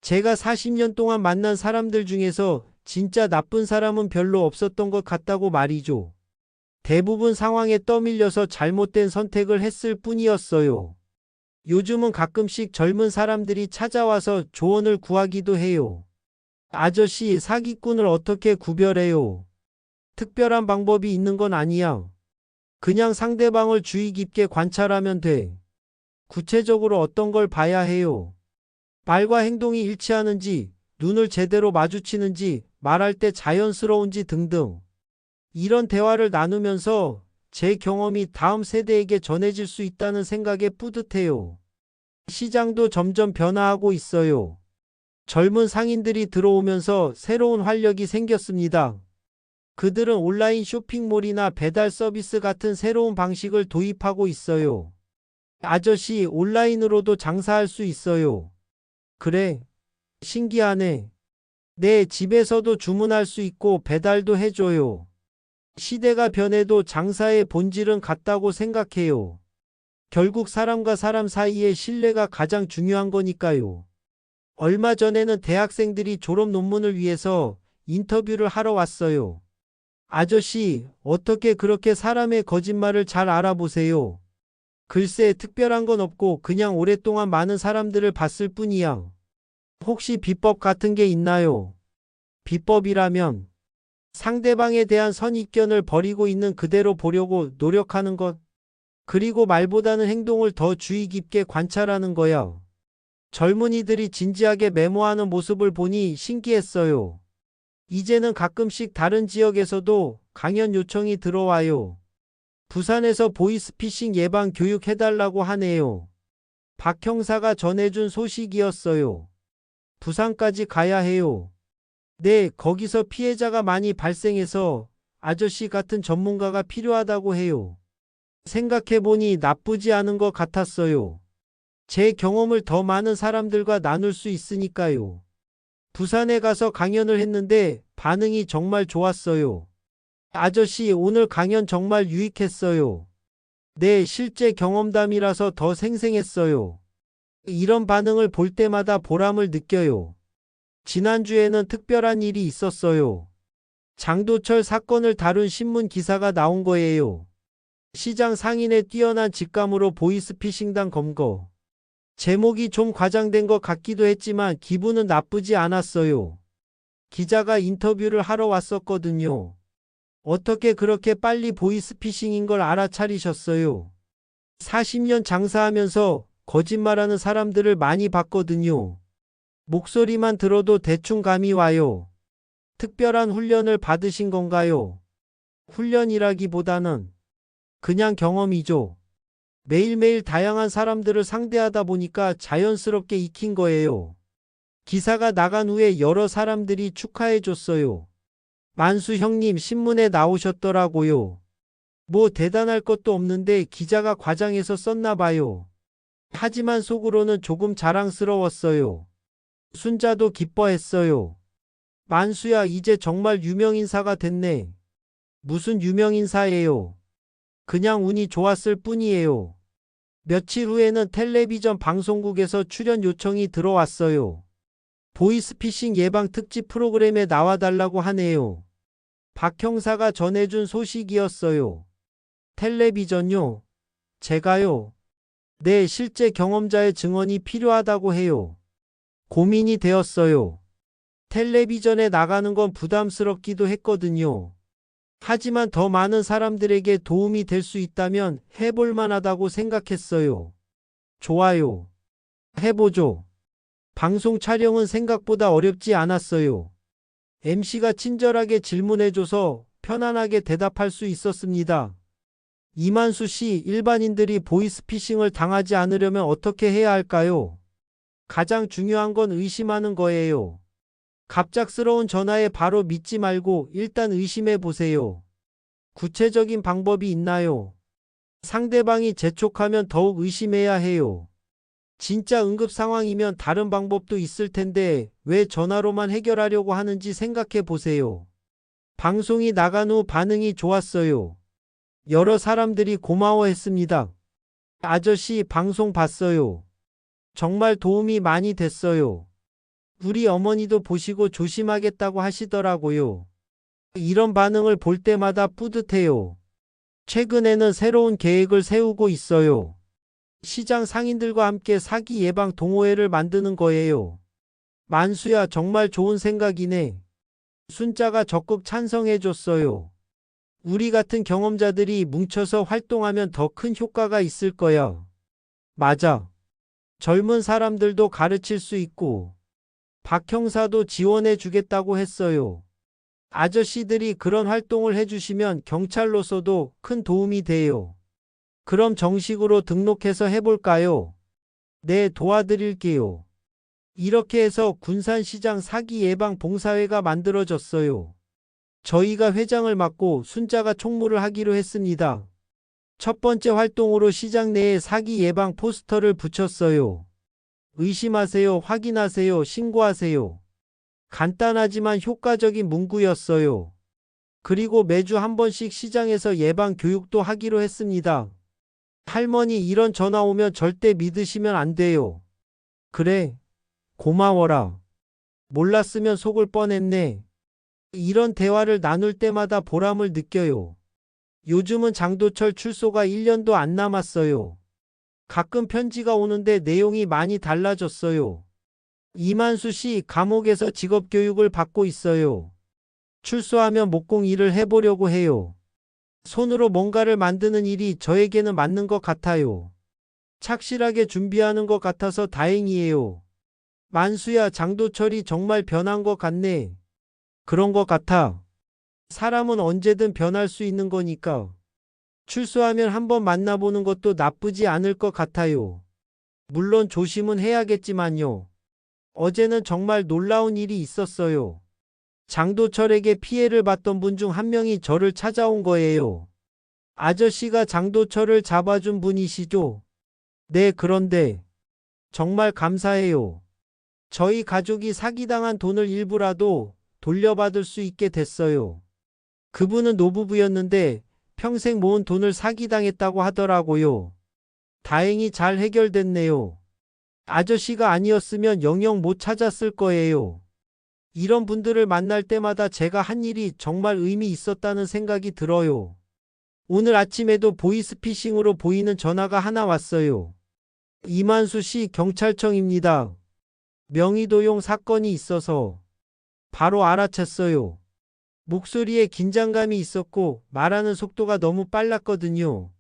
제가 40년 동안 만난 사람들 중에서 진짜 나쁜 사람은 별로 없었던 것 같다고 말이죠. 대부분 상황에 떠밀려서 잘못된 선택을 했을 뿐이었어요. 요즘은 가끔씩 젊은 사람들이 찾아와서 조언을 구하기도 해요. 아저씨, 사기꾼을 어떻게 구별해요? 특별한 방법이 있는 건 아니야. 그냥 상대방을 주의 깊게 관찰하면 돼. 구체적으로 어떤 걸 봐야 해요? 말과 행동이 일치하는지, 눈을 제대로 마주치는지, 말할 때 자연스러운지 등등. 이런 대화를 나누면서 제 경험이 다음 세대에게 전해질 수 있다는 생각에 뿌듯해요. 시장도 점점 변화하고 있어요. 젊은 상인들이 들어오면서 새로운 활력이 생겼습니다. 그들은 온라인 쇼핑몰이나 배달 서비스 같은 새로운 방식을 도입하고 있어요. 아저씨, 온라인으로도 장사할 수 있어요. 그래, 신기하네. 내 집에서도 주문할 수 있고 배달도 해줘요. 시대가 변해도 장사의 본질은 같다고 생각해요. 결국 사람과 사람 사이의 신뢰가 가장 중요한 거니까요. 얼마 전에는 대학생들이 졸업 논문을 위해서 인터뷰를 하러 왔어요. 아저씨, 어떻게 그렇게 사람의 거짓말을 잘 알아보세요? 글쎄, 특별한 건 없고 그냥 오랫동안 많은 사람들을 봤을 뿐이야. 혹시 비법 같은 게 있나요? 비법이라면 상대방에 대한 선입견을 버리고 있는 그대로 보려고 노력하는 것. 그리고 말보다는 행동을 더 주의 깊게 관찰하는 거야. 젊은이들이 진지하게 메모하는 모습을 보니 신기했어요. 이제는 가끔씩 다른 지역에서도 강연 요청이 들어와요. 부산에서 보이스피싱 예방 교육 해달라고 하네요. 박 형사가 전해준 소식이었어요. 부산까지 가야 해요. 네, 거기서 피해자가 많이 발생해서 아저씨 같은 전문가가 필요하다고 해요. 생각해보니 나쁘지 않은 것 같았어요. 제 경험을 더 많은 사람들과 나눌 수 있으니까요. 부산에 가서 강연을 했는데 반응이 정말 좋았어요. 아저씨, 오늘 강연 정말 유익했어요. 네, 실제 경험담이라서 더 생생했어요. 이런 반응을 볼 때마다 보람을 느껴요. 지난주에는 특별한 일이 있었어요. 장도철 사건을 다룬 신문 기사가 나온 거예요. 시장 상인의 뛰어난 직감으로 보이스피싱당 검거. 제목이 좀 과장된 것 같기도 했지만 기분은 나쁘지 않았어요. 기자가 인터뷰를 하러 왔었거든요. 어떻게 그렇게 빨리 보이스피싱인 걸 알아차리셨어요? 40년 장사하면서 거짓말하는 사람들을 많이 봤거든요. 목소리만 들어도 대충 감이 와요. 특별한 훈련을 받으신 건가요? 훈련이라기보다는 그냥 경험이죠. 매일매일 다양한 사람들을 상대하다 보니까 자연스럽게 익힌 거예요. 기사가 나간 후에 여러 사람들이 축하해줬어요. 만수 형님 신문에 나오셨더라고요. 뭐 대단할 것도 없는데 기자가 과장해서 썼나 봐요. 하지만 속으로는 조금 자랑스러웠어요. 순자도 기뻐했어요. 만수야, 이제 정말 유명인사가 됐네. 무슨 유명인사예요? 그냥 운이 좋았을 뿐이에요. 며칠 후에는 텔레비전 방송국에서 출연 요청이 들어왔어요. 보이스피싱 예방 특집 프로그램에 나와달라고 하네요. 박 형사가 전해준 소식이었어요. 텔레비전요? 제가요? 네, 실제 경험자의 증언이 필요하다고 해요. 고민이 되었어요. 텔레비전에 나가는 건 부담스럽기도 했거든요. 하지만 더 많은 사람들에게 도움이 될 수 있다면 해볼 만하다고 생각했어요. 좋아요. 해보죠. 방송 촬영은 생각보다 어렵지 않았어요. MC가 친절하게 질문해줘서 편안하게 대답할 수 있었습니다. 이만수 씨, 일반인들이 보이스피싱을 당하지 않으려면 어떻게 해야 할까요? 가장 중요한 건 의심하는 거예요. 갑작스러운 전화에 바로 믿지 말고 일단 의심해 보세요. 구체적인 방법이 있나요? 상대방이 재촉하면 더욱 의심해야 해요. 진짜 응급 상황이면 다른 방법도 있을 텐데 왜 전화로만 해결하려고 하는지 생각해 보세요. 방송이 나간 후 반응이 좋았어요. 여러 사람들이 고마워했습니다. 아저씨 방송 봤어요. 정말 도움이 많이 됐어요. 우리 어머니도 보시고 조심하겠다고 하시더라고요. 이런 반응을 볼 때마다 뿌듯해요. 최근에는 새로운 계획을 세우고 있어요. 시장 상인들과 함께 사기 예방 동호회를 만드는 거예요. 만수야, 정말 좋은 생각이네. 순자가 적극 찬성해줬어요. 우리 같은 경험자들이 뭉쳐서 활동하면 더 큰 효과가 있을 거야. 맞아. 젊은 사람들도 가르칠 수 있고, 박 형사도 지원해 주겠다고 했어요. 아저씨들이 그런 활동을 해주시면 경찰로서도 큰 도움이 돼요. 그럼 정식으로 등록해서 해볼까요? 네, 도와드릴게요. 이렇게 해서 군산시장 사기 예방 봉사회가 만들어졌어요. 저희가 회장을 맡고 순자가 총무를 하기로 했습니다. 첫 번째 활동으로 시장 내에 사기 예방 포스터를 붙였어요. 의심하세요, 확인하세요, 신고하세요. 간단하지만 효과적인 문구였어요. 그리고 매주 한 번씩 시장에서 예방 교육도 하기로 했습니다. 할머니, 이런 전화 오면 절대 믿으시면 안 돼요. 그래, 고마워라. 몰랐으면 속을 뻔했네. 이런 대화를 나눌 때마다 보람을 느껴요. 요즘은 장도철 출소가 1년도 안 남았어요. 가끔 편지가 오는데 내용이 많이 달라졌어요. 이만수 씨, 감옥에서 직업교육을 받고 있어요. 출소하면 목공 일을 해보려고 해요. 손으로 뭔가를 만드는 일이 저에게는 맞는 것 같아요. 착실하게 준비하는 것 같아서 다행이에요. 만수야, 장도철이 정말 변한 것 같네. 그런 것 같아. 사람은 언제든 변할 수 있는 거니까. 출소하면 한번 만나보는 것도 나쁘지 않을 것 같아요. 물론 조심은 해야겠지만요. 어제는 정말 놀라운 일이 있었어요. 장도철에게 피해를 받던 분 중 한 명이 저를 찾아온 거예요. 아저씨가 장도철을 잡아준 분이시죠? 네, 그런데 정말 감사해요. 저희 가족이 사기당한 돈을 일부라도 돌려받을 수 있게 됐어요. 그분은 노부부였는데 평생 모은 돈을 사기당했다고 하더라고요. 다행히 잘 해결됐네요. 아저씨가 아니었으면 영영 못 찾았을 거예요. 이런 분들을 만날 때마다 제가 한 일이 정말 의미 있었다는 생각이 들어요. 오늘 아침에도 보이스피싱으로 보이는 전화가 하나 왔어요. 이만수 씨, 경찰청입니다. 명의도용 사건이 있어서 바로 알아챘어요. 목소리에 긴장감이 있었고 말하는 속도가 너무 빨랐거든요.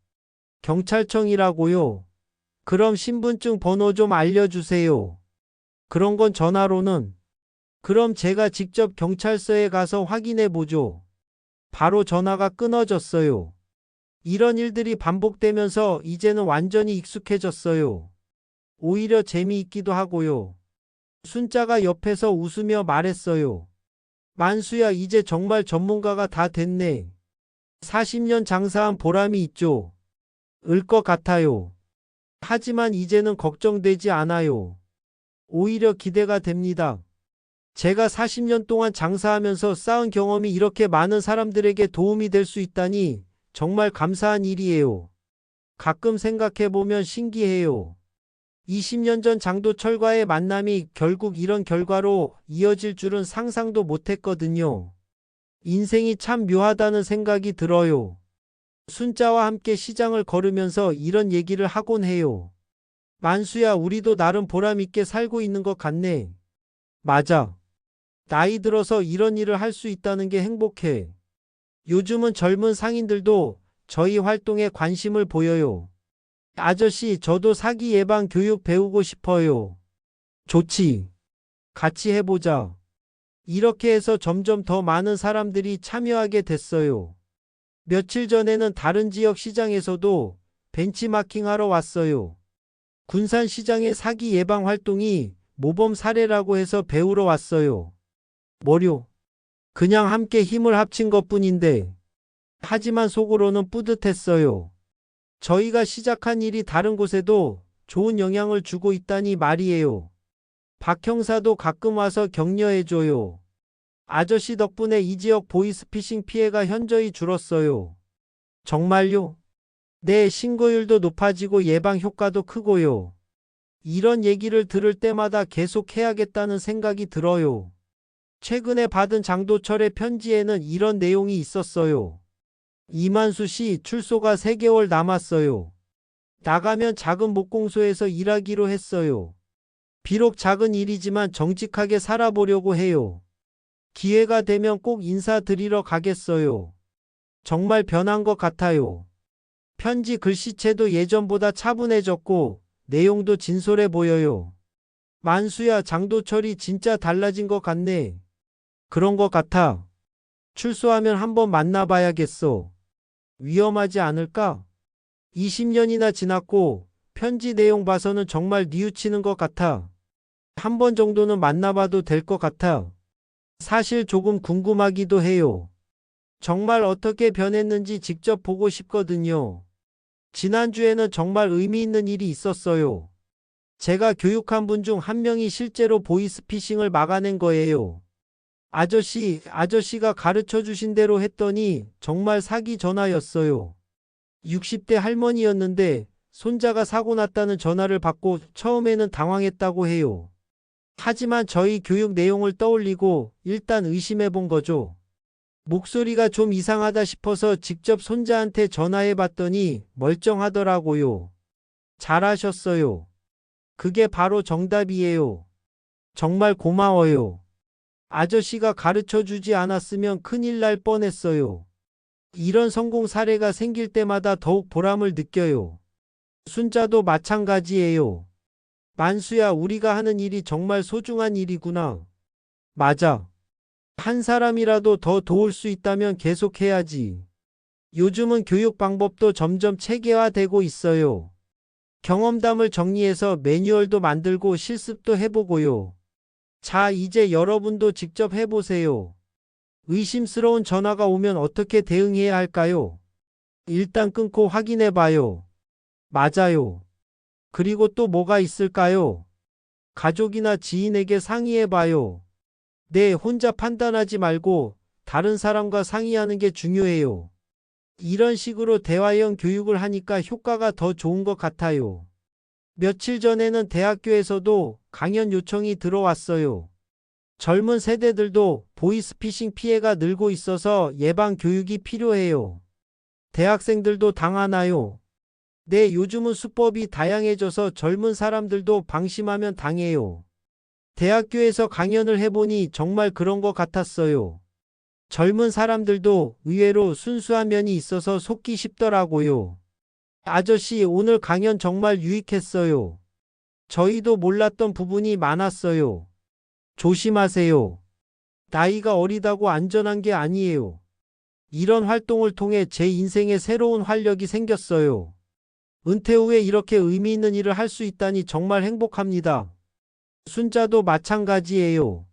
경찰청이라고요? 그럼 신분증 번호 좀 알려주세요. 그런 건 전화로는. 그럼 제가 직접 경찰서에 가서 확인해 보죠. 바로 전화가 끊어졌어요. 이런 일들이 반복되면서 이제는 완전히 익숙해졌어요. 오히려 재미있기도 하고요. 순자가 옆에서 웃으며 말했어요. 만수야, 이제 정말 전문가가 다 됐네. 40년 장사한 보람이 있죠. 을 것 같아요. 하지만 이제는 걱정되지 않아요. 오히려 기대가 됩니다. 제가 40년 동안 장사하면서 쌓은 경험이 이렇게 많은 사람들에게 도움이 될 수 있다니 정말 감사한 일이에요. 가끔 생각해보면 신기해요. 20년 전 장도철과의 만남이 결국 이런 결과로 이어질 줄은 상상도 못했거든요. 인생이 참 묘하다는 생각이 들어요. 순자와 함께 시장을 걸으면서 이런 얘기를 하곤 해요. 만수야, 우리도 나름 보람있게 살고 있는 것 같네. 맞아. 나이 들어서 이런 일을 할 수 있다는 게 행복해. 요즘은 젊은 상인들도 저희 활동에 관심을 보여요. 아저씨, 저도 사기 예방 교육 배우고 싶어요. 좋지. 같이 해보자. 이렇게 해서 점점 더 많은 사람들이 참여하게 됐어요. 며칠 전에는 다른 지역 시장에서도 벤치마킹하러 왔어요. 군산시장의 사기 예방 활동이 모범 사례라고 해서 배우러 왔어요. 뭐요? 그냥 함께 힘을 합친 것뿐인데. 하지만 속으로는 뿌듯했어요. 저희가 시작한 일이 다른 곳에도 좋은 영향을 주고 있다니 말이에요. 박 형사도 가끔 와서 격려해줘요. 아저씨 덕분에 이 지역 보이스피싱 피해가 현저히 줄었어요. 정말요? 네, 신고율도 높아지고 예방 효과도 크고요. 이런 얘기를 들을 때마다 계속 해야겠다는 생각이 들어요. 최근에 받은 장도철의 편지에는 이런 내용이 있었어요. 이만수 씨, 출소가 3개월 남았어요. 나가면 작은 목공소에서 일하기로 했어요. 비록 작은 일이지만 정직하게 살아보려고 해요. 기회가 되면 꼭 인사드리러 가겠어요. 정말 변한 것 같아요. 편지 글씨체도 예전보다 차분해졌고 내용도 진솔해 보여요. 만수야, 장도철이 진짜 달라진 것 같네. 그런 것 같아. 출소하면 한번 만나봐야겠어. 위험하지 않을까? 20년이나 지났고 편지 내용 봐서는 정말 뉘우치는 것 같아. 한 번 정도는 만나봐도 될 것 같아. 사실 조금 궁금하기도 해요. 정말 어떻게 변했는지 직접 보고 싶거든요. 지난주에는 정말 의미 있는 일이 있었어요. 제가 교육한 분 중 한 명이 실제로 보이스피싱을 막아낸 거예요. 아저씨가 가르쳐 주신 대로 했더니 정말 사기 전화였어요. 60대 할머니였는데 손자가 사고 났다는 전화를 받고 처음에는 당황했다고 해요. 하지만 저희 교육 내용을 떠올리고 일단 의심해 본 거죠. 목소리가 좀 이상하다 싶어서 직접 손자한테 전화해 봤더니 멀쩡하더라고요. 잘하셨어요. 그게 바로 정답이에요. 정말 고마워요. 아저씨가 가르쳐 주지 않았으면 큰일 날 뻔했어요. 이런 성공 사례가 생길 때마다 더욱 보람을 느껴요. 순자도 마찬가지예요. 만수야, 우리가 하는 일이 정말 소중한 일이구나. 맞아. 한 사람이라도 더 도울 수 있다면 계속해야지. 요즘은 교육 방법도 점점 체계화되고 있어요. 경험담을 정리해서 매뉴얼도 만들고 실습도 해보고요. 자, 이제 여러분도 직접 해보세요. 의심스러운 전화가 오면 어떻게 대응해야 할까요? 일단 끊고 확인해봐요. 맞아요. 그리고 또 뭐가 있을까요? 가족이나 지인에게 상의해봐요. 네, 혼자 판단하지 말고 다른 사람과 상의하는 게 중요해요. 이런 식으로 대화형 교육을 하니까 효과가 더 좋은 것 같아요. 며칠 전에는 대학교에서도 강연 요청이 들어왔어요. 젊은 세대들도 보이스피싱 피해가 늘고 있어서 예방 교육이 필요해요. 대학생들도 당하나요? 네, 요즘은 수법이 다양해져서 젊은 사람들도 방심하면 당해요. 대학교에서 강연을 해보니 정말 그런 것 같았어요. 젊은 사람들도 의외로 순수한 면이 있어서 속기 쉽더라고요. 아저씨, 오늘 강연 정말 유익했어요. 저희도 몰랐던 부분이 많았어요. 조심하세요. 나이가 어리다고 안전한 게 아니에요. 이런 활동을 통해 제 인생에 새로운 활력이 생겼어요. 은퇴 후에 이렇게 의미 있는 일을 할 수 있다니 정말 행복합니다. 순자도 마찬가지예요.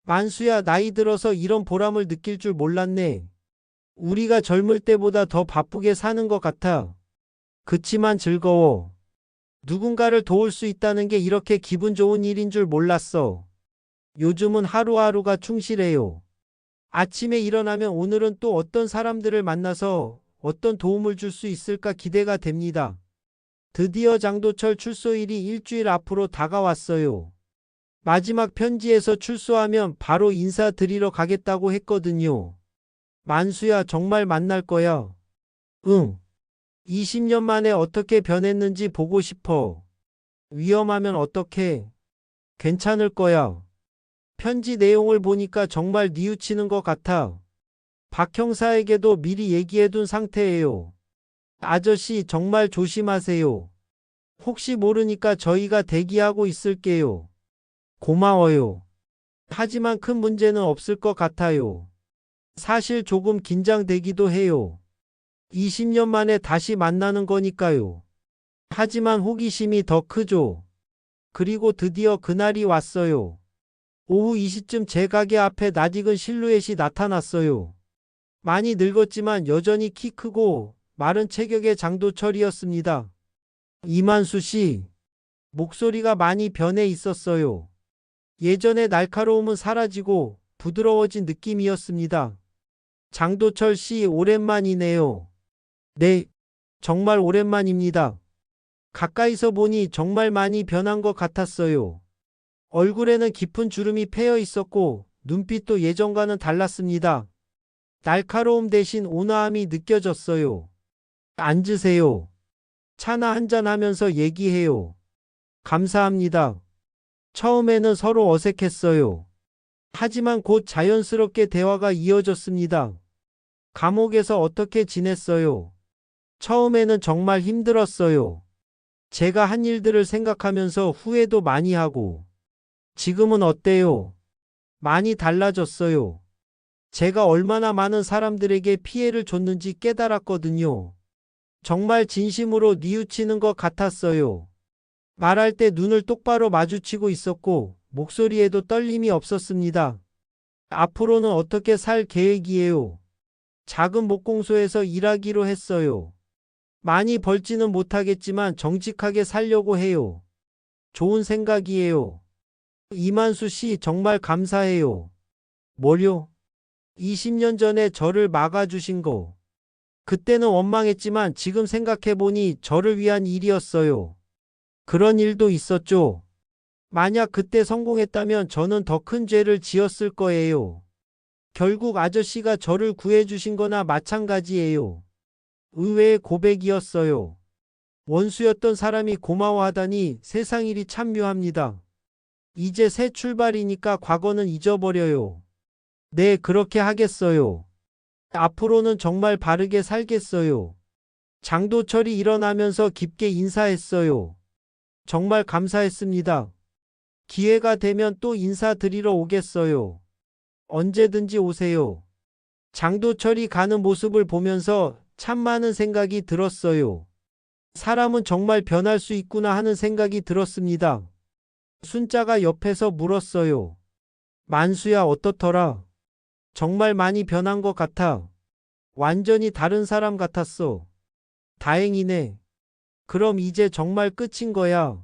만수야, 나이 들어서 이런 보람을 느낄 줄 몰랐네. 우리가 젊을 때보다 더 바쁘게 사는 것 같아. 그치만 즐거워. 누군가를 도울 수 있다는 게 이렇게 기분 좋은 일인 줄 몰랐어. 요즘은 하루하루가 충실해요. 아침에 일어나면 오늘은 또 어떤 사람들을 만나서 어떤 도움을 줄 수 있을까 기대가 됩니다. 드디어 장도철 출소일이 일주일 앞으로 다가왔어요. 마지막 편지에서 출소하면 바로 인사드리러 가겠다고 했거든요. 만수야, 정말 만날 거야. 응. 20년 만에 어떻게 변했는지 보고 싶어. 위험하면 어떡해? 괜찮을 거야. 편지 내용을 보니까 정말 뉘우치는 것 같아. 박 형사에게도 미리 얘기해둔 상태예요. 아저씨, 정말 조심하세요. 혹시 모르니까 저희가 대기하고 있을게요. 고마워요. 하지만 큰 문제는 없을 것 같아요. 사실 조금 긴장되기도 해요. 20년 만에 다시 만나는 거니까요. 하지만 호기심이 더 크죠. 그리고 드디어 그날이 왔어요. 오후 2시쯤 제 가게 앞에 낯익은 실루엣이 나타났어요. 많이 늙었지만 여전히 키 크고 마른 체격의 장도철이었습니다. 이만수 씨, 목소리가 많이 변해 있었어요. 예전의 날카로움은 사라지고 부드러워진 느낌이었습니다. 장도철 씨, 오랜만이네요. 네, 정말 오랜만입니다. 가까이서 보니 정말 많이 변한 것 같았어요. 얼굴에는 깊은 주름이 패여 있었고 눈빛도 예전과는 달랐습니다. 날카로움 대신 온화함이 느껴졌어요. 앉으세요. 차나 한잔 하면서 얘기해요. 감사합니다. 처음에는 서로 어색했어요. 하지만 곧 자연스럽게 대화가 이어졌습니다. 감옥에서 어떻게 지냈어요? 처음에는 정말 힘들었어요. 제가 한 일들을 생각하면서 후회도 많이 하고. 지금은 어때요? 많이 달라졌어요. 제가 얼마나 많은 사람들에게 피해를 줬는지 깨달았거든요. 정말 진심으로 뉘우치는 것 같았어요. 말할 때 눈을 똑바로 마주치고 있었고 목소리에도 떨림이 없었습니다. 앞으로는 어떻게 살 계획이에요? 작은 목공소에서 일하기로 했어요. 많이 벌지는 못하겠지만 정직하게 살려고 해요. 좋은 생각이에요. 이만수 씨, 정말 감사해요. 뭘요? 20년 전에 저를 막아주신 거. 그때는 원망했지만 지금 생각해보니 저를 위한 일이었어요. 그런 일도 있었죠. 만약 그때 성공했다면 저는 더 큰 죄를 지었을 거예요. 결국 아저씨가 저를 구해주신 거나 마찬가지예요. 의외의 고백이었어요. 원수였던 사람이 고마워하다니 세상 일이 참 묘합니다. 이제 새 출발이니까 과거는 잊어버려요. 네, 그렇게 하겠어요. 앞으로는 정말 바르게 살겠어요. 장도철이 일어나면서 깊게 인사했어요. 정말 감사했습니다. 기회가 되면 또 인사드리러 오겠어요. 언제든지 오세요. 장도철이 가는 모습을 보면서 참 많은 생각이 들었어요. 사람은 정말 변할 수 있구나 하는 생각이 들었습니다. 순자가 옆에서 물었어요. 만수야, 어떻더라? 정말 많이 변한 것 같아. 완전히 다른 사람 같았어. 다행이네. 그럼 이제 정말 끝인 거야.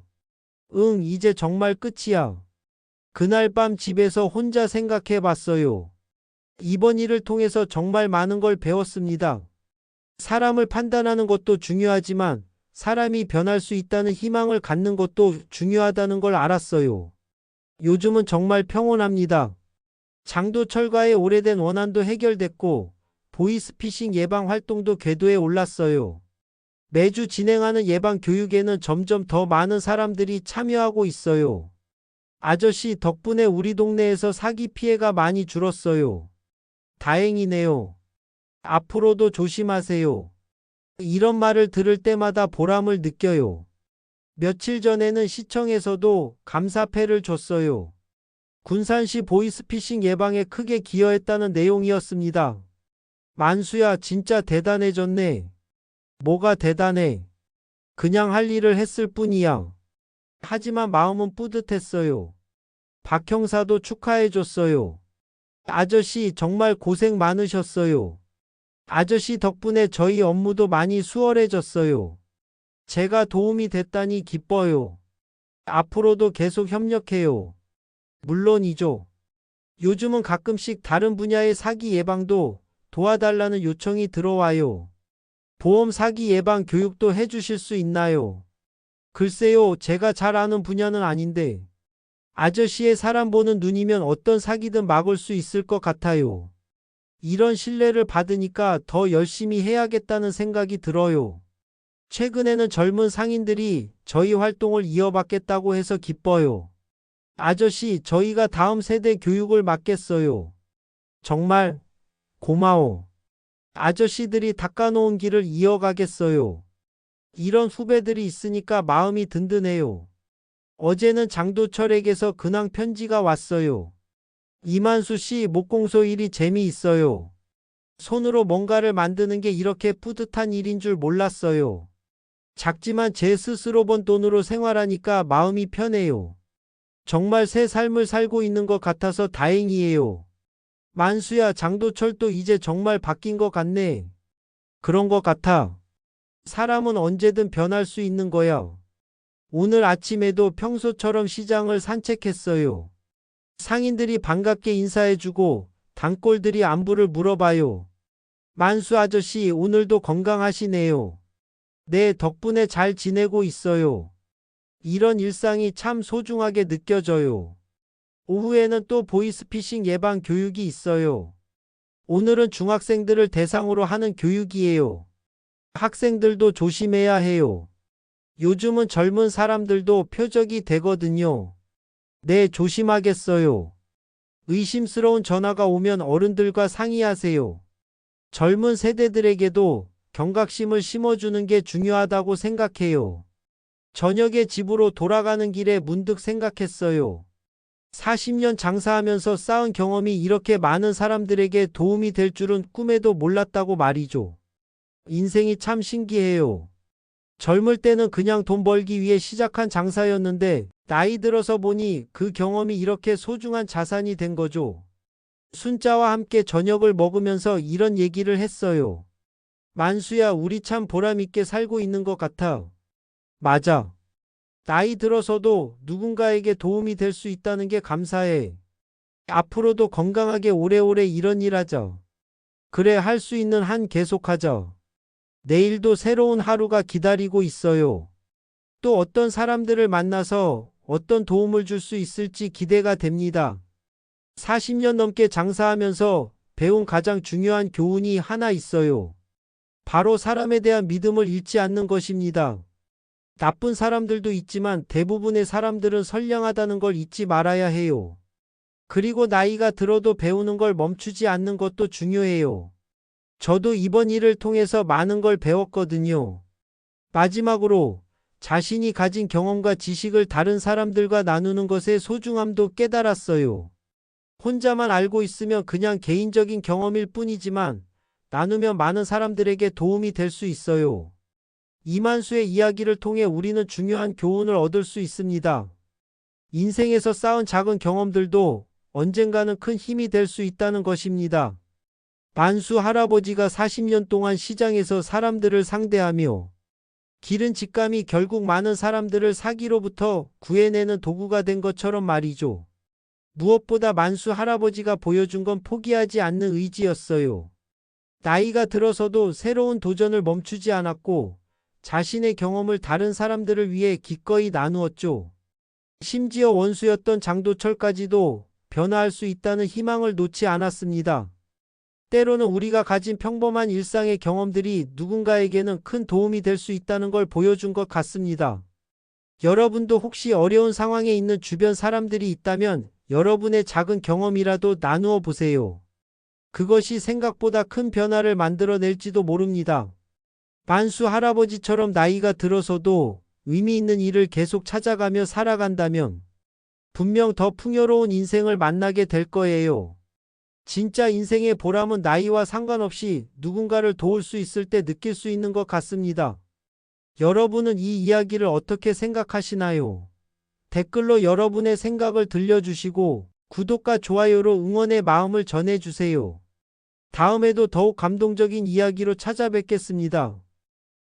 응, 이제 정말 끝이야. 그날 밤 집에서 혼자 생각해 봤어요. 이번 일을 통해서 정말 많은 걸 배웠습니다. 사람을 판단하는 것도 중요하지만 사람이 변할 수 있다는 희망을 갖는 것도 중요하다는 걸 알았어요. 요즘은 정말 평온합니다. 장도철과의 오래된 원한도 해결됐고 보이스피싱 예방 활동도 궤도에 올랐어요. 매주 진행하는 예방 교육에는 점점 더 많은 사람들이 참여하고 있어요. 아저씨 덕분에 우리 동네에서 사기 피해가 많이 줄었어요. 다행이네요. 앞으로도 조심하세요. 이런 말을 들을 때마다 보람을 느껴요. 며칠 전에는 시청에서도 감사패를 줬어요. 군산시 보이스피싱 예방에 크게 기여했다는 내용이었습니다. 만수야, 진짜 대단해졌네. 뭐가 대단해? 그냥 할 일을 했을 뿐이야. 하지만 마음은 뿌듯했어요. 박 형사도 축하해줬어요. 아저씨 정말 고생 많으셨어요. 아저씨 덕분에 저희 업무도 많이 수월해졌어요. 제가 도움이 됐다니 기뻐요. 앞으로도 계속 협력해요. 물론이죠. 요즘은 가끔씩 다른 분야의 사기 예방도 도와달라는 요청이 들어와요. 보험 사기 예방 교육도 해주실 수 있나요? 글쎄요, 제가 잘 아는 분야는 아닌데, 아저씨의 사람 보는 눈이면 어떤 사기든 막을 수 있을 것 같아요. 이런 신뢰를 받으니까 더 열심히 해야겠다는 생각이 들어요. 최근에는 젊은 상인들이 저희 활동을 이어받겠다고 해서 기뻐요. 아저씨, 저희가 다음 세대 교육을 맡겠어요. 정말 고마워. 아저씨들이 닦아놓은 길을 이어가겠어요. 이런 후배들이 있으니까 마음이 든든해요. 어제는 장도철에게서 근황 편지가 왔어요. 이만수 씨 목공소 일이 재미있어요. 손으로 뭔가를 만드는 게 이렇게 뿌듯한 일인 줄 몰랐어요. 작지만 제 스스로 번 돈으로 생활하니까 마음이 편해요. 정말 새 삶을 살고 있는 것 같아서 다행이에요. 만수야, 장도철도 이제 정말 바뀐 것 같네. 그런 것 같아. 사람은 언제든 변할 수 있는 거야. 오늘 아침에도 평소처럼 시장을 산책했어요. 상인들이 반갑게 인사해주고 단골들이 안부를 물어봐요. 만수 아저씨, 오늘도 건강하시네요. 네, 덕분에 잘 지내고 있어요. 이런 일상이 참 소중하게 느껴져요. 오후에는 또 보이스피싱 예방 교육이 있어요. 오늘은 중학생들을 대상으로 하는 교육이에요. 학생들도 조심해야 해요. 요즘은 젊은 사람들도 표적이 되거든요. 네, 조심하겠어요. 의심스러운 전화가 오면 어른들과 상의하세요. 젊은 세대들에게도 경각심을 심어주는 게 중요하다고 생각해요. 저녁에 집으로 돌아가는 길에 문득 생각했어요. 40년 장사하면서 쌓은 경험이 이렇게 많은 사람들에게 도움이 될 줄은 꿈에도 몰랐다고 말이죠. 인생이 참 신기해요. 젊을 때는 그냥 돈 벌기 위해 시작한 장사였는데 나이 들어서 보니 그 경험이 이렇게 소중한 자산이 된 거죠. 순자와 함께 저녁을 먹으면서 이런 얘기를 했어요. 만수야, 우리 참 보람있게 살고 있는 것 같아. 맞아. 나이 들어서도 누군가에게 도움이 될 수 있다는 게 감사해. 앞으로도 건강하게 오래오래 이런 일 하자. 그래, 할 수 있는 한 계속하자. 내일도 새로운 하루가 기다리고 있어요. 또 어떤 사람들을 만나서 어떤 도움을 줄 수 있을지 기대가 됩니다. 40년 넘게 장사하면서 배운 가장 중요한 교훈이 하나 있어요. 바로 사람에 대한 믿음을 잃지 않는 것입니다. 나쁜 사람들도 있지만 대부분의 사람들은 선량하다는 걸 잊지 말아야 해요. 그리고 나이가 들어도 배우는 걸 멈추지 않는 것도 중요해요. 저도 이번 일을 통해서 많은 걸 배웠거든요. 마지막으로 자신이 가진 경험과 지식을 다른 사람들과 나누는 것의 소중함도 깨달았어요. 혼자만 알고 있으면 그냥 개인적인 경험일 뿐이지만 나누면 많은 사람들에게 도움이 될 수 있어요. 이만수의 이야기를 통해 우리는 중요한 교훈을 얻을 수 있습니다. 인생에서 쌓은 작은 경험들도 언젠가는 큰 힘이 될 수 있다는 것입니다. 만수 할아버지가 40년 동안 시장에서 사람들을 상대하며 기른 직감이 결국 많은 사람들을 사기로부터 구해내는 도구가 된 것처럼 말이죠. 무엇보다 만수 할아버지가 보여준 건 포기하지 않는 의지였어요. 나이가 들어서도 새로운 도전을 멈추지 않았고 자신의 경험을 다른 사람들을 위해 기꺼이 나누었죠. 심지어 원수였던 장도철까지도 변화할 수 있다는 희망을 놓지 않았습니다. 때로는 우리가 가진 평범한 일상의 경험들이 누군가에게는 큰 도움이 될 수 있다는 걸 보여준 것 같습니다. 여러분도 혹시 어려운 상황에 있는 주변 사람들이 있다면 여러분의 작은 경험이라도 나누어 보세요. 그것이 생각보다 큰 변화를 만들어낼지도 모릅니다. 만수 할아버지처럼 나이가 들어서도 의미 있는 일을 계속 찾아가며 살아간다면 분명 더 풍요로운 인생을 만나게 될 거예요. 진짜 인생의 보람은 나이와 상관없이 누군가를 도울 수 있을 때 느낄 수 있는 것 같습니다. 여러분은 이 이야기를 어떻게 생각하시나요? 댓글로 여러분의 생각을 들려주시고 구독과 좋아요로 응원의 마음을 전해주세요. 다음에도 더욱 감동적인 이야기로 찾아뵙겠습니다.